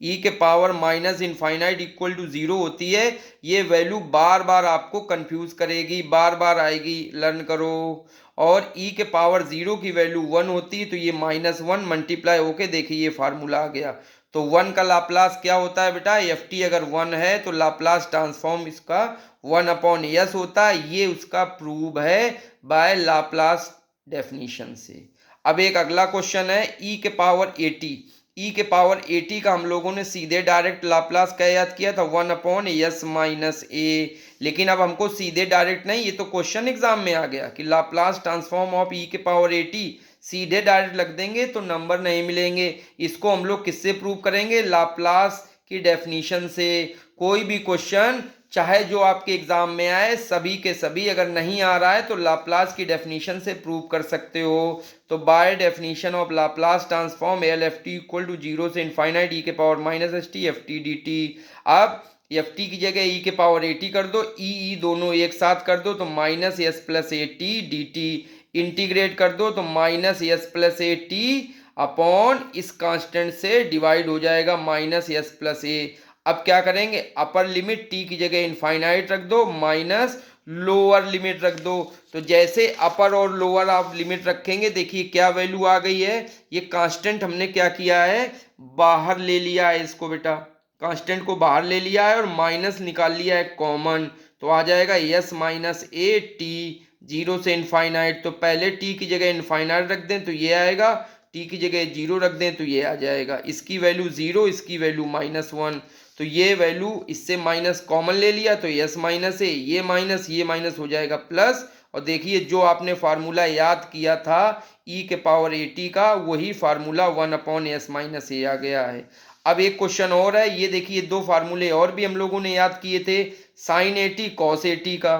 ई के power minus infinite equal to 0 होती है। ये वैल्यू बार बार आपको कंफ्यूज करेगी, बार बार आएगी, लर्न करो। और ई के पावर 0 की वैल्यू 1 होती है, तो ये -1 मल्टीप्लाई होके देखिए ये फार्मूला आ गया। तो 1 का लाप्लास क्या होता है बेटा, एफ टी अगर 1 है तो लाप्लास ट्रांसफॉर्म इसका 1/s होता है। ये उसका प्रूव है बाय लाप्लास डेफिनेशन से। अब एक अगला क्वेश्चन है, ई के पावर 80। ई के पावर 80 का हम लोगों ने सीधे डायरेक्ट लाप्लास क्या याद किया था, 1/s माइनस ए। लेकिन अब हमको सीधे डायरेक्ट नहीं, ये तो क्वेश्चन एग्जाम में आ गया कि लाप्लास ट्रांसफॉर्म ऑफ ई के पावर 80, सीधे डायरेक्ट लग देंगे तो नंबर नहीं मिलेंगे। इसको हम लोग किससे प्रूव करेंगे, लाप्लास की डेफिनेशन से। कोई भी क्वेश्चन चाहे जो आपके एग्जाम में आए, सभी के सभी अगर नहीं आ रहा है तो लाप्लास की डेफिनेशन से प्रूव कर सकते हो। तो by definition of Laplace transform L F T equal to 0 से इनफाइनाइट ई के power minus S T F T D T. अब एफ टी की जगह ई के पावर 80 कर दो, ई दोनों एक साथ कर दो तो minus S plus A T D T. Integrate कर दो तो minus S plus A T upon इस कांस्टेंट से डिवाइड हो जाएगा माइनस एस प्लस ए। अब क्या करेंगे, अपर लिमिट टी की जगह इनफाइनाइट रख दो, माइनस लोअर लिमिट रख दो। तो जैसे अपर और लोअर आप लिमिट रखेंगे, देखिए क्या वैल्यू आ गई है, ये कांस्टेंट हमने क्या किया है, बाहर ले लिया है इसको बेटा, कांस्टेंट को बाहर ले लिया है और माइनस निकाल लिया है कॉमन। तो आ जाएगा S minus A T zero से इनफाइनाइट, तो पहले टी की जगह इनफाइनाइट रख दें तो ये आएगा, टी की जगह जीरो रख दें तो ये आ जाएगा। इसकी वैल्यू जीरो, इसकी वैल्यू -1, तो ये वैल्यू इससे माइनस कॉमन ले लिया तो यस माइनस ए, ये माइनस हो जाएगा प्लस। और देखिए जो आपने फार्मूला याद किया था ई के पावर ए टी का, वही फार्मूला 1/s - a आ गया है। अब एक क्वेश्चन और है, ये देखिए दो फार्मूले और भी हम लोगों ने याद किए थे, sine A T cos A T का,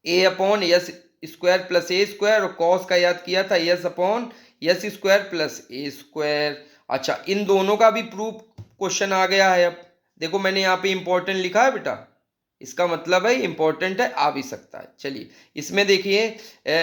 a/s² प्लस ए स्क्वायर, और कॉस का याद किया था s/s² प्लस ए स्क्वायर। अच्छा, इन दोनों का भी प्रूफ क्वेश्चन आ गया है। अब देखो मैंने यहाँ पे इंपॉर्टेंट लिखा है बेटा, इसका मतलब है इंपॉर्टेंट है, आ भी सकता है। चलिए इसमें देखिए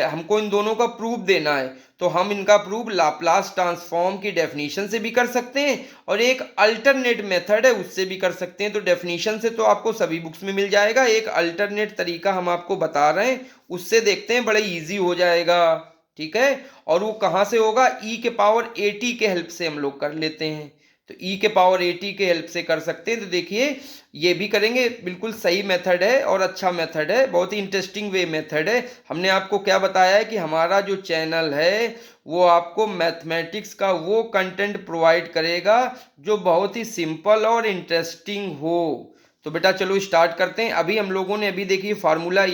हमको इन दोनों का प्रूफ देना है, तो हम इनका प्रूफ लाप्लास ट्रांसफॉर्म की डेफिनेशन से भी कर सकते हैं और एक अल्टरनेट मेथड है उससे भी कर सकते हैं। तो डेफिनेशन से तो आपको सभी बुक्स में मिल जाएगा, एक अल्टरनेट तरीका हम आपको बता रहे हैं, उससे देखते हैं, बड़े ईजी हो जाएगा। ठीक है, और वो कहाँ से होगा, ई के पावर ए टी के हेल्प से हम लोग कर लेते हैं। तो ई के पावर ए टी के हेल्प से कर सकते हैं। तो देखिए ये भी करेंगे, बिल्कुल सही मेथड है और अच्छा मेथड है, बहुत ही इंटरेस्टिंग वे मेथड है। हमने आपको क्या बताया है कि हमारा जो चैनल है वो आपको मैथमेटिक्स का वो कंटेंट प्रोवाइड करेगा जो बहुत ही सिंपल और इंटरेस्टिंग हो। तो बेटा चलो स्टार्ट करते हैं। अभी हम लोगों ने अभी देखिए फार्मूला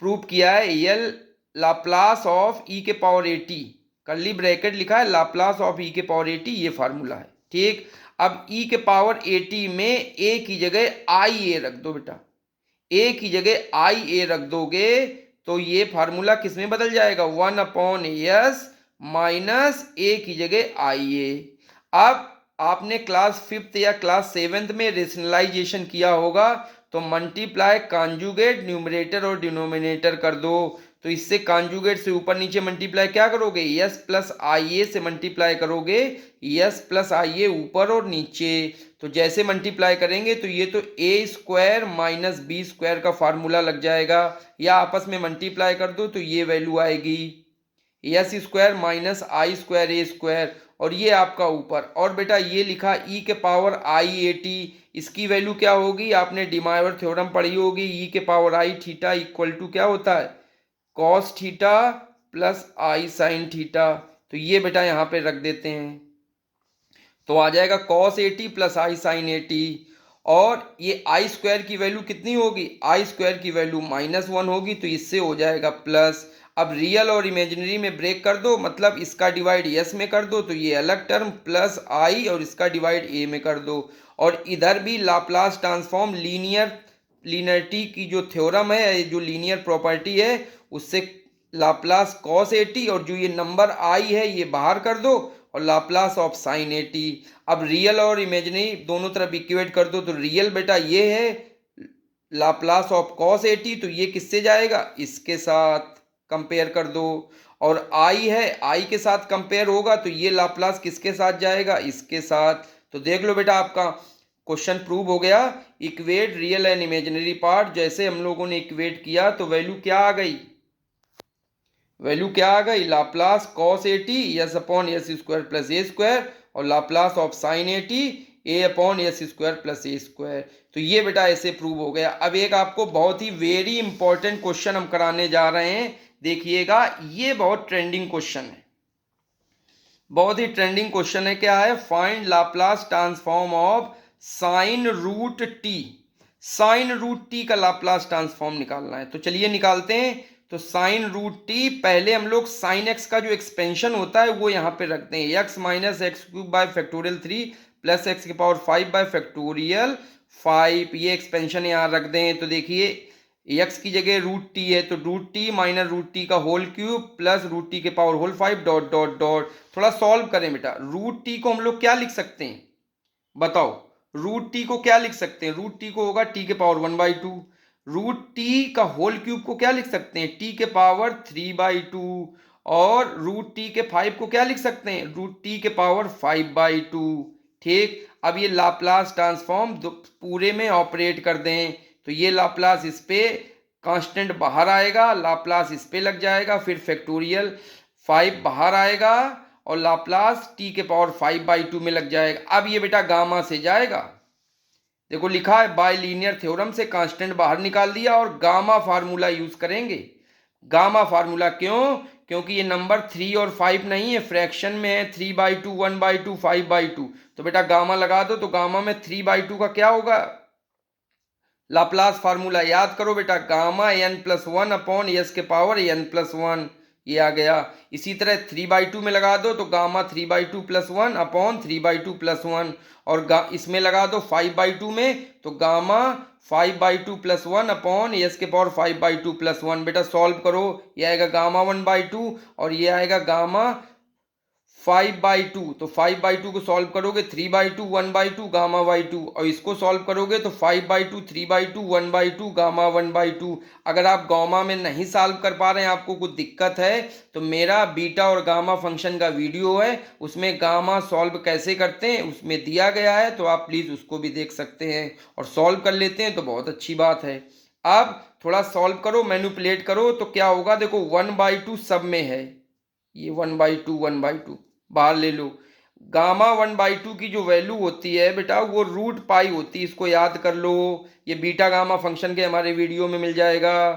प्रूव किया है, यल लाप्लास ऑफ ई के power A T, curly bracket लिखा है, लाप्लास ऑफ ई के पावर ए टी, ये फार्मूला है। ठीक, अब ई के पावर ए टी में ए की जगह आई ए रख दो बेटा, ए की जगह आई ए रख दोगे तो ये फार्मूला किस में बदल जाएगा, 1/s माइनस ए की जगह आई ए। अब आपने क्लास 5th या क्लास 7th में रेशनलाइजेशन किया होगा, तो मल्टीप्लाई कॉन्जुगेट न्यूमरेटर और डिनोमिनेटर कर दो। तो इससे कॉन्जुगेट से ऊपर नीचे मल्टीप्लाई क्या करोगे, यस प्लस आई ए से मल्टीप्लाई करोगे, यस प्लस आई ए ऊपर और नीचे। तो जैसे मल्टीप्लाई करेंगे तो ये तो ए स्क्वायर माइनस बी स्क्वायर का फार्मूला लग जाएगा, या आपस में मल्टीप्लाई कर दो तो ये वैल्यू आएगी एस स्क्वायर माइनस आई स्क्वायर ए स्क्वायर, और ये आपका ऊपर। और बेटा ये लिखा ई के पावर आई ए टी, इसकी वैल्यू क्या होगी, आपने डिमाइवर थ्योरम पढ़ी होगी, ई के power I theta equal to क्या होता है, cos theta plus I sine theta. तो ये बेटा यहाँ पे रख देते हैं, तो आ जाएगा cos A T plus I sine A T. और ये आई स्क्वायर की वैल्यू कितनी होगी, आई स्क्वायर की वैल्यू -1 होगी, तो इससे हो जाएगा प्लस। अब रियल और इमेजिनरी में ब्रेक कर दो, मतलब इसका डिवाइड यस में कर दो तो ये अलग टर्म प्लस आई, और इसका डिवाइड ए में कर दो। और इधर भी लाप्लास ट्रांसफॉर्म लीनियरिटी की जो थ्योरम है, जो लीनियर प्रॉपर्टी है, उससे लाप्लास कॉस ए टी, और जो ये नंबर आई है ये बाहर कर दो, और Laplace of sine A T. अब रियल और इमेजिनरी दोनों तरफ इक्वेट कर दो, तो रियल बेटा ये है Laplace of cos A T, तो ये किससे जाएगा, इसके साथ कंपेयर कर दो। और आई है, आई के साथ कंपेयर होगा तो ये लाप्लास किसके साथ जाएगा, इसके साथ। तो देख लो बेटा आपका क्वेश्चन प्रूव हो गया। Equate real and imaginary part, जैसे हम लोगों ने इक्वेट किया तो वैल्यू क्या आ गई, वैल्यू क्या आ गई, Laplace cos A T S upon S square plus A square, और Laplace of sine A T A upon S square plus A square. तो ये बेटा ऐसे प्रूव हो गया। अब एक आपको बहुत ही वेरी इंपॉर्टेंट क्वेश्चन हम कराने जा रहे हैं, देखिएगा ये बहुत ट्रेंडिंग क्वेश्चन है, बहुत ही ट्रेंडिंग क्वेश्चन है। क्या है, find Laplace transform of sine root T, sine root T का लाप्लास ट्रांसफॉर्म निकालना है। तो चलिए निकालते हैं। तो साइन रूट टी, पहले हम लोग साइन एक्स का जो एक्सपेंशन होता है वो यहाँ पे रखते हैं, x minus x cube by factorial 3 plus x की पावर 5 बाय फैक्टोरियल 5, ये एक्सपेंशन यहाँ रख दें। तो देखिए एक्स की जगह रूट टी है, तो root T minus root T का whole cube plus root T के power whole 5 dot dot dot. थोड़ा सॉल्व करें बेटा, रूट टी को हम लोग क्या लिख सकते हैं, बताओ, रूट टी को क्या लिख सकते हैं, रूट टी को होगा टी के पावर 1/2, रूट टी का होल क्यूब को क्या लिख सकते हैं, टी के पावर 3/2, और रूट टी के 5 को क्या लिख सकते हैं, रूट टी के पावर 5/2। ठीक, अब ये लाप्लास ट्रांसफॉर्म पूरे में ऑपरेट कर दें, तो ये लाप्लास इस पे कांस्टेंट बाहर आएगा, लाप्लास इस पे लग जाएगा, फिर फैक्टोरियल 5 बाहर आएगा, और लाप्लास टी के पावर 5/2 में लग जाएगा। अब ये बेटा गामा से जाएगा, देखो लिखा है बाय लीनियर थ्योरम से कांस्टेंट बाहर निकाल दिया और गामा फार्मूला यूज करेंगे। गामा फार्मूला क्यों? क्योंकि ये नंबर 3 और 5 नहीं है, फ्रैक्शन में है। 3/2, 1/2, 5/2। तो बेटा गामा लगा दो, तो गामा में 3/2 का क्या होगा? लाप्लास फार्मूला याद करो बेटा, गामा n+1 अपॉन एस के पावर n+1, ये आ गया। इसी तरह 3/2 में लगा दो तो गामा 3/2+1 अपॉन 3/2+1, और इसमें लगा दो 5/2 में तो गामा 5/2+1 अपॉन एस के पावर 5/2+1। बेटा सॉल्व करो, ये आएगा गामा 1/2 और ये आएगा गामा 5/2। तो 5/2 को सॉल्व करोगे 3/2, 1/2 गामा 2, और इसको सॉल्व करोगे तो 5/2, 3/2, 1/2 गामा 1/2। अगर आप गामा में नहीं सॉल्व कर पा रहे हैं, आपको कुछ दिक्कत है, तो मेरा बीटा और गामा फंक्शन का वीडियो है, उसमें गामा सॉल्व कैसे करते हैं उसमें दिया गया है, तो आप प्लीज़ उसको भी देख सकते हैं और सॉल्व कर लेते हैं तो बहुत अच्छी बात है। अब थोड़ा सॉल्व करो, मैनिपुलेट करो, तो क्या होगा देखो 1/2 सब में है, ये 1/2, 1/2 बाहर ले लो। गामा 1/2 की जो वैल्यू होती है बेटा वो √π होती है, इसको याद कर लो। ये बीटा गामा फंक्शन के हमारे वीडियो में मिल जाएगा।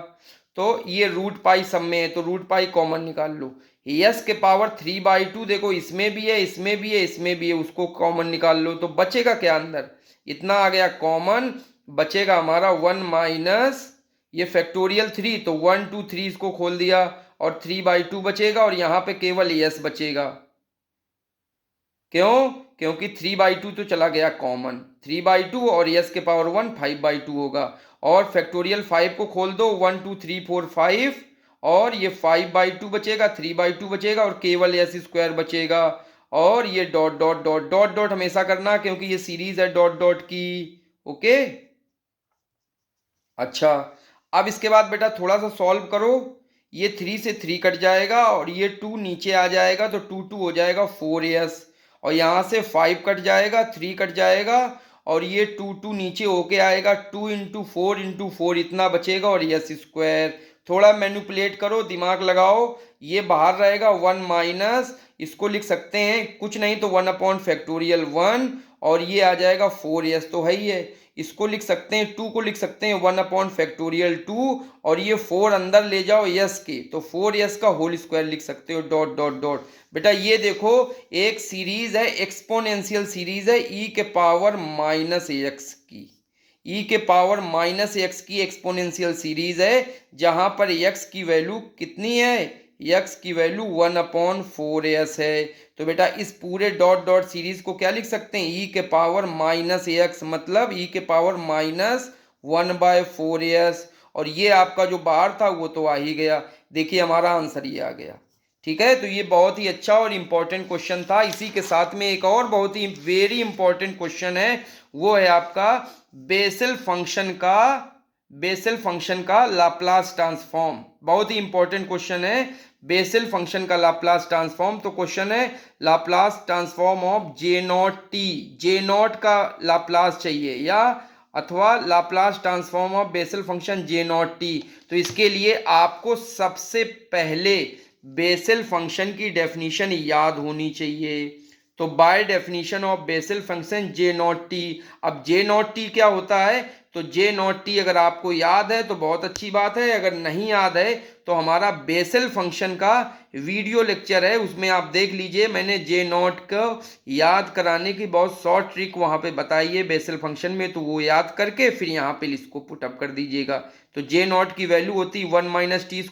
तो ये √π सब में है, तो √π कॉमन निकाल लो। यस के पावर 3/2 देखो इसमें भी है, इसमें भी है, इसमें भी है, उसको कॉमन निकाल लो। तो बचेगा क्या अंदर? इतना आ गया कॉमन, बचेगा हमारा 1 माइनस ये फैक्टोरियल 3, तो 1 2 3 इसको खोल दिया और 3/2 बचेगा, और यहाँ पे केवल यस बचेगा। क्यों? क्योंकि 3/2 तो चला गया कॉमन, 3/2 और यस के पावर 1 5/2 होगा। और फैक्टोरियल 5 को खोल दो, 1 2 3 4 5, और ये 5/2 बचेगा, 3/2 बचेगा और केवल यस स्क्वायर बचेगा। और ये dot dot dot dot dot हमेशा करना, क्योंकि ये सीरीज है डॉट डॉट की। ओके, अच्छा। अब इसके बाद बेटा थोड़ा सा सॉल्व करो, ये 3 से 3 कट जाएगा और ये 2 नीचे आ जाएगा, तो 2 2 हो जाएगा 4s, और यहाँ से 5 कट जाएगा, 3 कट जाएगा, और ये 2 2 नीचे होके आएगा, 2 × 4 × 4 इतना बचेगा, और यस स्क्वायर। थोड़ा मैनिपुलेट करो, दिमाग लगाओ, ये बाहर रहेगा 1 माइनस, इसको लिख सकते हैं कुछ नहीं तो 1/(1), और ये आ जाएगा 4s तो है ही है। इसको लिख सकते हैं 2 को लिख सकते हैं 1/(2), और ये 4 अंदर ले जाओ यस के, तो 4s का होल स्क्वायर लिख सकते हो डॉट डॉट डॉट। बेटा ये देखो एक सीरीज है, एक्सपोनेंशियल सीरीज है e के पावर -x की, e के पावर -x की एक्सपोनेंशियल सीरीज है, जहां पर x की वैल्यू कितनी है? x की वैल्यू 1/4s है। तो बेटा इस पूरे डॉट डॉट सीरीज को क्या लिख सकते हैं? e के पावर -x, मतलब e के पावर -1/4s, और ये आपका जो बाहर था वो तो आ ही गया। देखिए हमारा आंसर ये आ गया। ठीक है, तो ये बहुत ही अच्छा और इम्पोर्टेंट क्वेश्चन था। इसी के साथ में एक और बहुत ही वेरी इंपॉर्टेंट क्वेश्चन है, वो है आपका बेसल फंक्शन का लाप्लास ट्रांसफॉर्म। बहुत ही इंपॉर्टेंट क्वेश्चन है, बेसल फंक्शन का लाप्लास ट्रांसफॉर्म। तो क्वेश्चन है लाप्लास ट्रांसफॉर्म ऑफ J0 का लाप्लास चाहिए, या अथवा Laplace transform of Bessel function J0। तो इसके लिए आपको सबसे पहले बेसल फंक्शन की डेफिनेशन याद होनी चाहिए। तो by definition of Bessel function J0। अब J0 क्या होता है? तो J0 अगर आपको याद है तो बहुत अच्छी बात है, अगर नहीं याद है तो हमारा बेसल फंक्शन का वीडियो लेक्चर है, उसमें आप देख लीजिए। मैंने J0 को याद कराने की बहुत शॉर्ट ट्रिक वहाँ पे बताई है बेसल फंक्शन में, तो वो याद करके फिर यहाँ पे इसको पुटअप कर दीजिएगा। तो J0 की वैल्यू होती है 1 - t²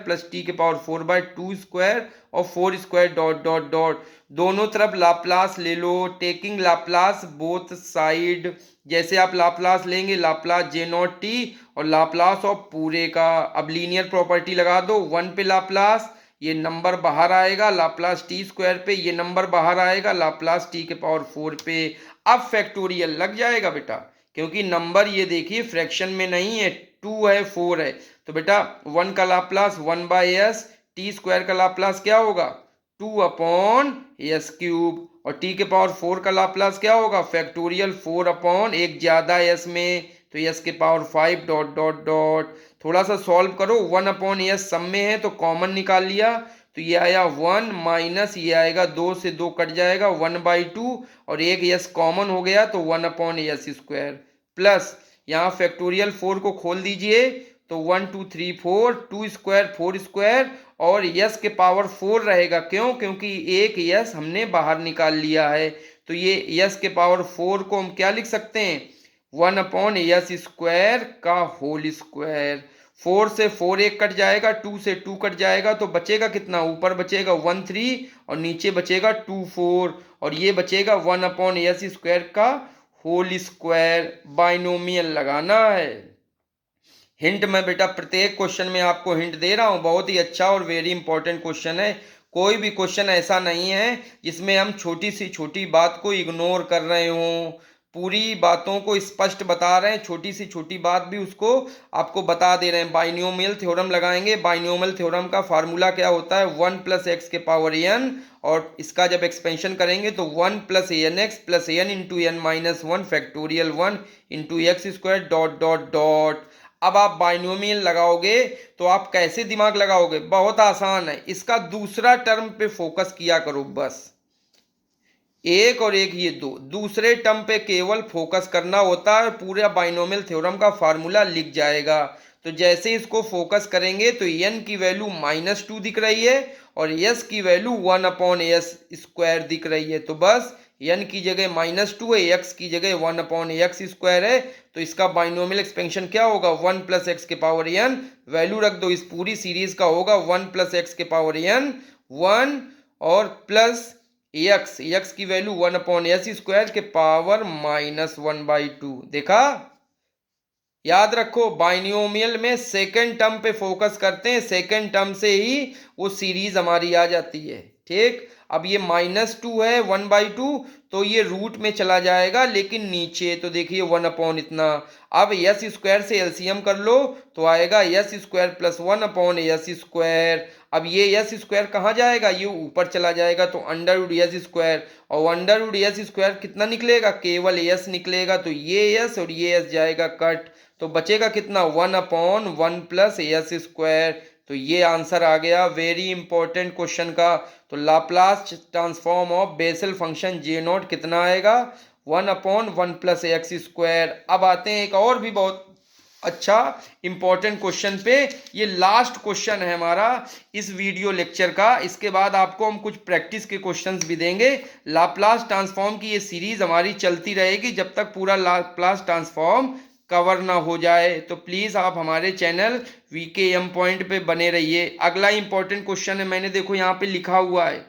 प्लस t के पावर 4/2² और 4² डॉट डॉट डॉट। दोनों तरफ लाप्लास ले लो, टेकिंग लाप्लास बोथ साइड। जैसे आप लाप्लास लेंगे लाप्लास J0 और लाप्लास ऑफ पूरे का। अब लीनियर प्रॉपर्टी लगा दो, 1 पे लाप्लास, ये नंबर बाहर आएगा, लाप्लास t² पे, ये नंबर बाहर आएगा, लाप्लास t के पावर 4 पे। अब फैक्टोरियल लग जाएगा बेटा, क्योंकि नंबर ये देखिए फ्रैक्शन में नहीं है, 2 है 4 है। तो बेटा 1 का लाप्लास 1/s, t² का लाप्लास क्या होगा? 2/s³, और t के पावर 4 का लाप्लास क्या होगा? फैक्टोरियल 4 एक ज्यादा s में, तो s के पावर 5 डॉट डॉट डॉट। थोड़ा सा सॉल्व करो, 1/s सब में है तो कॉमन निकाल लिया, तो ये आया 1 माइनस ये आएगा 2 से 2 कट जाएगा 1/2 और एक यस कॉमन हो गया तो 1/s² प्लस यहाँ फैक्टोरियल 4 को खोल दीजिए तो 1 2 3 4 2 स्क्वायर 4 स्क्वायर और यस के पावर 4 रहेगा। क्यों? क्योंकि एक यस हमने बाहर निकाल लिया है। तो ये यस के पावर 4 को हम क्या लिख सकते हैं? 1/s² का होल स्क्वायर। 4 से 4 एक कट जाएगा, 2 से 2 कट जाएगा तो बचेगा कितना? ऊपर बचेगा 1 3 और नीचे बचेगा 2 4 और ये बचेगा 1/s² का होल स्क्वायर। बाइनोमियल लगाना है। हिंट में बेटा प्रत्येक क्वेश्चन में आपको हिंट दे रहा हूं, बहुत ही अच्छा और वेरी इंपॉर्टेंट क्वेश्चन है। कोई भी क्वेश्चन ऐसा नहीं है जिसमें हम छोटी सी छोटी बात को इग्नोर कर रहे हों, पूरी बातों को स्पष्ट बता रहे हैं, छोटी सी छोटी बात भी उसको आपको बता दे रहे हैं। बाइनोमियल थ्योरम लगाएंगे। बाइनोमियल थ्योरम का फार्मूला क्या होता है? 1 + x⁻n और इसका जब एक्सपेंशन करेंगे तो 1 + anx + n × n-1 factorial 1 × x²... अब आप बाइनोमियल लगाओगे तो आप कैसे दिमाग लगाओगे? बहुत आसान है। इसका दूसरा टर्म पे फोकस किया करो बस। एक और एक ये दो, दूसरे टर्म पे केवल फोकस करना होता है। पूरा बाइनोमियल थ्योरम का फार्मूला लिख जाएगा। तो जैसे इसको फोकस करेंगे तो n की वैल्यू -2 दिख रही है और s की वैल्यू 1/s² दिख रही है। तो बस n की जगह -2 है, x की जगह 1/x² है। तो इसका बाइनोमियल एक्सपेंशन क्या होगा? 1 + x⁻n। वैल्यू रख दो। इस पूरी सीरीज का होगा 1 + x⁻n 1 और प्लस x की वैल्यू 1/s² के पावर -1/2। देखा? याद रखो बाइनोमियल में सेकंड टर्म पे फोकस करते हैं, सेकंड टर्म से ही वो सीरीज हमारी आ जाती है। ठीक, अब ये -2 है 1/2 तो ये रूट में चला जाएगा लेकिन नीचे तो देखिए 1/ इतना। अब s² से एलसीएम कर लो तो आएगा s² + 1/s²। अब ये s² कहाँ जाएगा? ये ऊपर चला जाएगा तो √s² और √s² कितना निकलेगा? केवल s निकलेगा तो ये s और ये s जाएगा कट तो बचेगा कितना? 1/1 + s²। तो ये आंसर आ गया वेरी इंपॉर्टेंट क्वेश्चन का। तो Laplace transform of Bessel function J0 कितना आएगा? 1/1 + x²। अब आते हैं एक और भी बहुत अच्छा इंपॉर्टेंट क्वेश्चन पे। ये लास्ट क्वेश्चन है हमारा इस वीडियो लेक्चर का। इसके बाद आपको हम कुछ प्रैक्टिस के क्वेश्चंस भी देंगे। लाप्लास ट्रांसफॉर्म की ये सीरीज हमारी चलती रहेगी जब तक पूरा लाप्लास ट्रांसफॉर्म कवर ना हो जाए। तो प्लीज आप हमारे चैनल VKM पॉइंट पे बने रहिए। अगला इंपॉर्टेंट क्वेश्चन है, मैंने देखो यहाँ पे लिखा हुआ है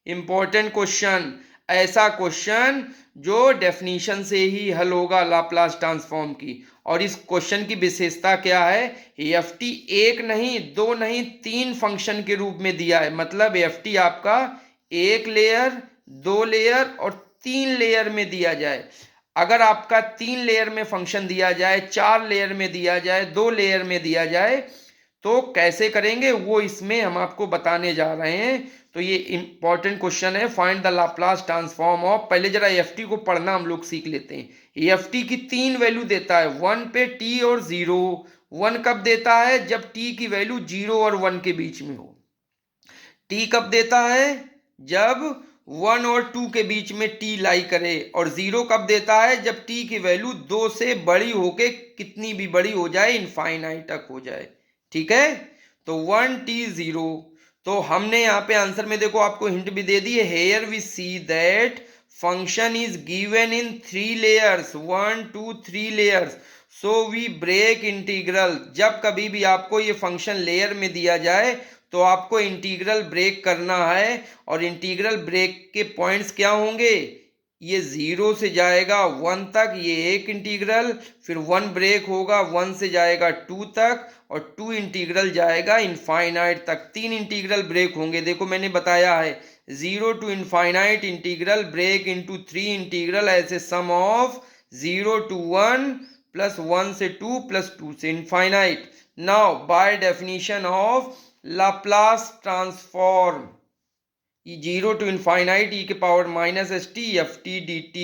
इंपॉर्टेंट क्वेश्चन, ऐसा क्वेश्चन जो डेफिनेशन से ही हल होगा लाप्लास ट्रांसफॉर्म की। और इस क्वेश्चन की विशेषता क्या है? ft एक नहीं, दो नहीं, 3 फंक्शन के रूप में दिया है। मतलब ft आपका 1 लेयर, 2 लेयर और 3 लेयर में दिया जाए। अगर आपका 3 लेयर में फंक्शन दिया जाए, 4 लेयर में दिया जाए, 2 लेयर में दिया जाए तो कैसे करेंगे वो इसमें हम आपको बताने जा रहे हैं। तो ये इंपॉर्टेंट क्वेश्चन है। Find the Laplace transform of, पहले जरा ft को पढ़ना हम लोग सीख लेते हैं। ft की 3 वैल्यू देता है, 1 पे t और 0। 1 कब देता है? जब t की वैल्यू 0 और 1 के बीच में हो। t कब देता है? जब 1 और 2 के बीच में t लाई करे। और 0 कब देता है? जब t की वैल्यू 2 से बड़ी होके कितनी भी बड़ी हो जाए, इनफाइनाइट तक हो जाए। ठीक है, तो 1t0। तो हमने यहाँ पे आंसर में देखो आपको हिंट भी दे दी है। Here we see that function is given in 3 layers, 1 2 3 layers. So we break integral. जब कभी भी आपको ये फंक्शन लेयर में दिया जाए तो आपको इंटीग्रल ब्रेक करना है। और इंटीग्रल ब्रेक के पॉइंट्स क्या होंगे? ये 0 से जाएगा 1 तक, ये एक इंटीग्रल, फिर 1 ब्रेक होगा, 1 से जाएगा 2 तक और 2 इंटीग्रल जाएगा इनफाइनाइट तक। 3 इंटीग्रल ब्रेक होंगे। देखो मैंने बताया है 0 to infinite integral break into 3 integral as a sum of 0 to 1 plus 1 से 2 प्लस 2 से infinite. Now by definition of Laplace transform 0 to infinite e के power -st ft dt.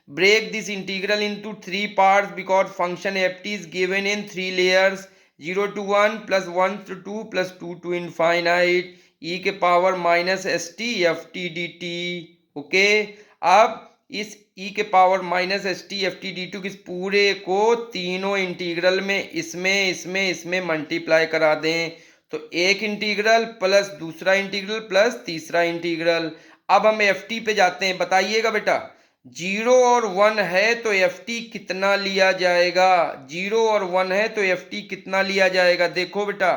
Break this integral into 3 parts because function ft is given in 3 layers, 0 to 1 plus 1 to 2 plus 2 to infinite. E के power minus S T F T D T. Okay, अब इस e के power minus S T F T D टू किस पूरे को तीनों integral में इसमें मल्टीप्लाई करा दें, तो एक इंटीग्रल प्लस दूसरा इंटीग्रल प्लस तीसरा इंटीग्रल। अब हम एफ टी पे जाते हैं, बताइएगा बेटा 0 और 1 है तो एफ टी कितना लिया जाएगा? 0 और 1 है तो एफ टी कितना लिया जाएगा? देखो बेटा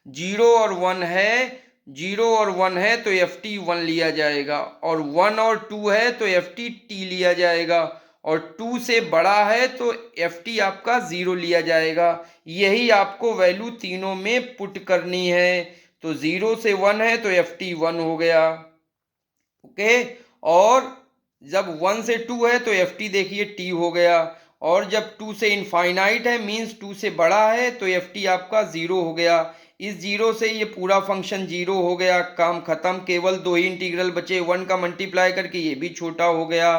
0 और 1 है, 0 और 1 है तो एफ टी 1 लिया जाएगा, और 1 और 2 है तो एफ टी टी लिया जाएगा, और 2 से बड़ा है तो एफ टी आपका 0 लिया जाएगा। यही आपको वैल्यू तीनों में पुट करनी है। तो 0 से 1 है तो एफ टी 1 हो गया। ओके, और जब 1 से 2 है तो एफ टी देखिए टी हो गया, और जब 2 से इनफाइनाइट है मीन्स 2 से बड़ा है तो एफ टी आपका 0 हो गया। इस 0 से ये पूरा फंक्शन 0 हो गया, काम खत्म, केवल दो ही इंटीग्रल बचे, 1 का मल्टीप्लाई करके ये भी छोटा हो गया।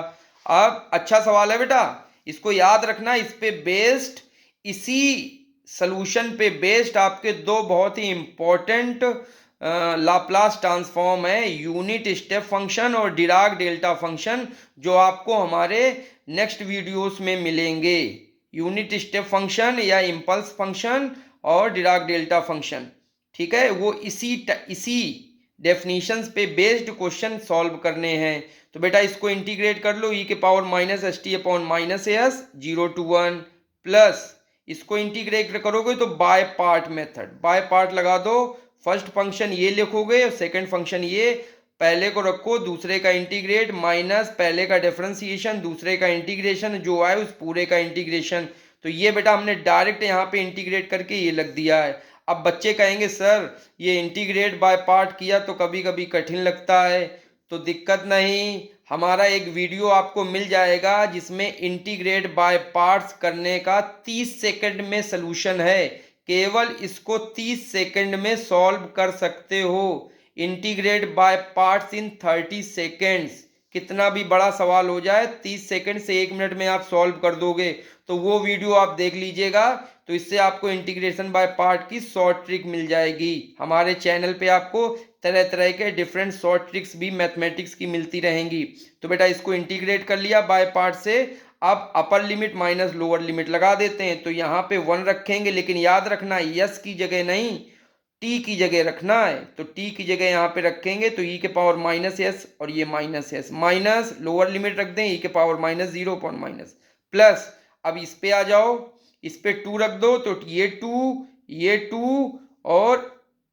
अब अच्छा सवाल है बेटा, इसको याद रखना, इस पे बेस्ड, इसी सॉल्यूशन पे बेस्ड आपके दो बहुत ही इंपॉर्टेंट लाप्लास ट्रांसफॉर्म है, यूनिट स्टेप फंक्शन और डिराक डेल्टा फंक्शन, जो आपको हमारे नेक्स्ट वीडियोस में मिलेंगे। यूनिट स्टेप फंक्शन या इम्पल्स फंक्शन और डिराक डेल्टा फंक्शन, ठीक है, वो इसी डेफिनेशंस पे बेस्ड क्वेश्चन सॉल्व करने हैं। तो बेटा इसको इंटीग्रेट कर लो, ई के power minus S T upon minus S 0 to 1 plus इसको इंटीग्रेट करोगे तो by part method, by part लगा दो। फर्स्ट फंक्शन ये लिखोगे और सेकंड फंक्शन ये, पहले को रखो दूसरे का इंटीग्रेट, माइनस पहले का डिफरेंशिएशन दूसरे का इंटीग्रेशन, जो आए उस पूरे का इंटीग्रेशन। तो ये बेटा हमने डायरेक्ट यहाँ पे इंटीग्रेट करके ये लग दिया है। अब बच्चे कहेंगे सर ये इंटीग्रेट बाय पार्ट किया तो कभी कभी कठिन लगता है, तो दिक्कत नहीं, हमारा एक वीडियो आपको मिल जाएगा जिसमें इंटीग्रेट बाय पार्ट्स करने का 30 सेकंड में सलूशन है, केवल इसको 30 सेकंड में सॉल्व कर सकते हो। Integrate by parts in 30 seconds, कितना भी बड़ा सवाल हो जाए 30 सेकंड से 1 मिनट में आप सॉल्व कर दोगे। तो वो वीडियो आप देख लीजिएगा, तो इससे आपको इंटीग्रेशन बाय पार्ट की शॉर्ट ट्रिक मिल जाएगी। हमारे चैनल पे आपको तरह तरह के डिफरेंट शॉर्ट ट्रिक्स भी मैथमेटिक्स की मिलती रहेंगी। तो बेटा इसको इंटीग्रेट कर लिया बाय पार्ट से, अब upper limit minus lower limit लगा देते हैं। तो यहाँ पे 1 रखेंगे, लेकिन याद रखना यस की जगह नहीं टी की जगह रखना है। तो टी की जगह यहाँ पे रखेंगे तो ई के पावर माइनस एस और ये minus S, minus lower limit रख दें ई के power minus 0 upon minus plus. अब इस पे आ जाओ, इस पे 2 रख दो तो ये 2 और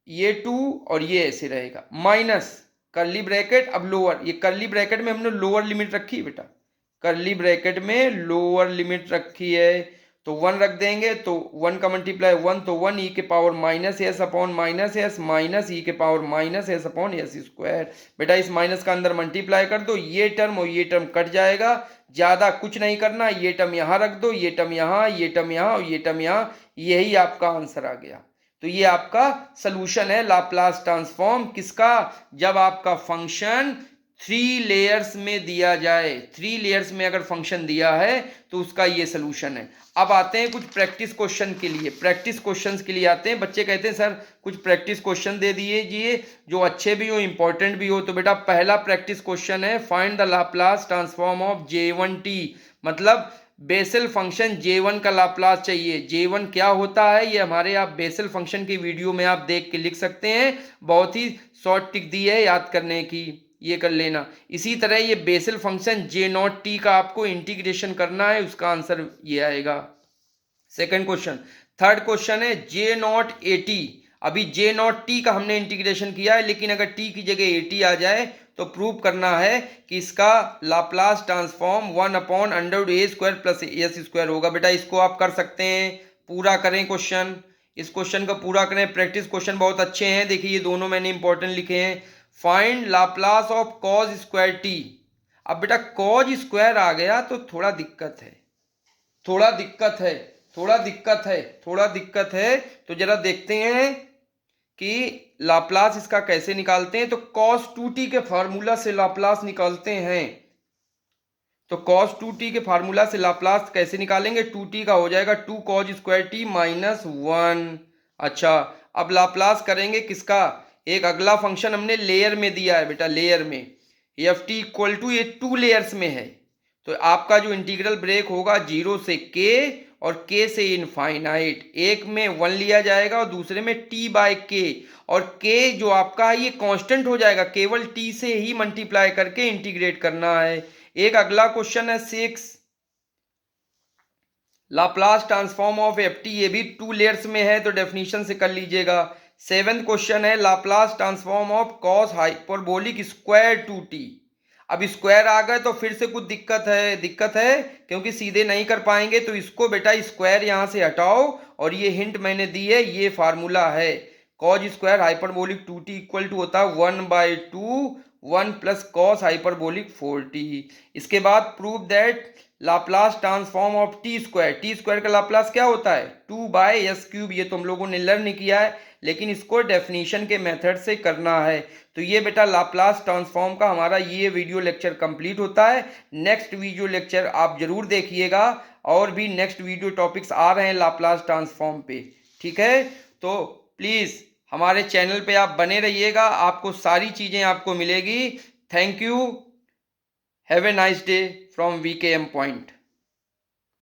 ये 2 और ये ऐसे रहेगा, माइनस कर्ली ब्रैकेट, अब लोअर, ये कर्ली ब्रैकेट में हमने लोअर लिमिट रखी है बेटा, कर्ली ब्रैकेट में लोअर लिमिट रखी है, तो 1 रख देंगे तो 1 का मल्टीप्लाई 1, तो 1 ई के power minus S upon minus S minus E के power minus S upon S square. बेटा इस माइनस का अंदर मल्टीप्लाई कर दो, ये टर्म और ये टर्म कट जाएगा, ज्यादा कुछ नहीं करना, ये टर्म यहाँ रख दो, ये टर्म यहाँ, ये टर्म यहाँ और ये टर्म यहाँ, यही आपका आंसर आ गया। तो ये आपका सलूशन है लाप्लास ट्रांसफॉर्म किसका, जब आपका फंक्शन 3 लेयर्स में दिया जाए, 3 लेयर्स में अगर फंक्शन दिया है तो उसका ये सलूशन है। अब आते हैं कुछ प्रैक्टिस क्वेश्चन के लिए, प्रैक्टिस क्वेश्चंस के लिए आते हैं। बच्चे कहते हैं सर कुछ प्रैक्टिस क्वेश्चन दे दीजिए जो अच्छे भी हो इंपॉर्टेंट भी हो। तो बेटा पहला प्रैक्टिस क्वेश्चन है, find the Laplace transform of J1t, मतलब बेसल फंक्शन J1 का लाप्लास चाहिए। J1 क्या होता है ये हमारे आप बेसल फंक्शन की वीडियो में आप देख के लिख सकते हैं, बहुत ही शॉर्ट ट्रिक दी है याद करने की, ये कर लेना। इसी तरह ये बेसल फंक्शन J0t का आपको इंटीग्रेशन करना है, उसका आंसर ये आएगा। सेकंड क्वेश्चन, थर्ड क्वेश्चन है J0at, अभी J0t का हमने इंटीग्रेशन किया है, लेकिन अगर t की जगह at आ जाए तो प्रूव करना है कि इसका लाप्लास ट्रांसफॉर्म 1 अपॉन अंडर ए स्क्वायर प्लस एस स्क्वायर होगा। बेटा इसको आप कर सकते हैं, पूरा करें क्वेश्चन, इस क्वेश्चन को पूरा करें। प्रैक्टिस क्वेश्चन बहुत अच्छे हैं, देखिए ये दोनों मैंने इंपॉर्टेंट लिखे हैं। Find Laplace of cause square T. अब बेटा कॉज स्क्वायर आ गया तो थोड़ा दिक्कत है, थोड़ा दिक्कत है। तो जरा देखते हैं कि लाप्लास इसका कैसे निकालते हैं। तो cos 2t के फार्मूला से लाप्लास निकालते हैं। तो cos 2t के फार्मूला से लाप्लास कैसे निकालेंगे, 2t का हो जाएगा 2 cos स्क्वायर t माइनस 1। अच्छा अब लाप्लास करेंगे किसका, एक अगला फंक्शन हमने लेयर में दिया है बेटा, लेयर में एफ टी इक्वल टू, ये 2 लेयर्स में है, तो आपका जो इंटीग्रल ब्रेक होगा 0 से के और के से इनफाइनाइट, एक में 1 लिया जाएगा और दूसरे में टी बाय के, और के जो आपका है ये कांस्टेंट हो जाएगा, केवल टी से ही मल्टीप्लाई करके इंटीग्रेट करना है। एक अगला क्वेश्चन है 6, Laplace transform of F T, ये भी 2 लेयर्स में है तो डेफिनेशन से कर लीजिएगा। 7th क्वेश्चन है Laplace transform of cos hyperbolic square two T. अब स्क्वायर आ गए तो फिर से कुछ दिक्कत है क्योंकि सीधे नहीं कर पाएंगे, तो इसको बेटा स्क्वायर यहाँ से हटाओ और ये हिंट मैंने दी है, ये फार्मूला है cos square hyperbolic 2t equal to होता है 1/2 1 प्लस कॉस हाइपरबोलिक 4t। इसके बाद prove that Laplace transform of T square का लाप्लास क्या होता है 2/s³। ये तो हम लोगों ने लर्न किया है, लेकिन इसको डेफिनेशन के मेथड से करना है। तो ये बेटा लाप्लास ट्रांसफॉर्म का हमारा ये वीडियो लेक्चर कंप्लीट होता है। नेक्स्ट वीडियो लेक्चर आप जरूर देखिएगा, और भी नेक्स्ट वीडियो टॉपिक्स आ रहे हैं लाप्लास ट्रांसफॉर्म पे, ठीक है। तो प्लीज़ हमारे चैनल पे आप बने रहिएगा, आपको सारी चीज़ें आपको मिलेगी। Thank you, have a nice day from VKM point.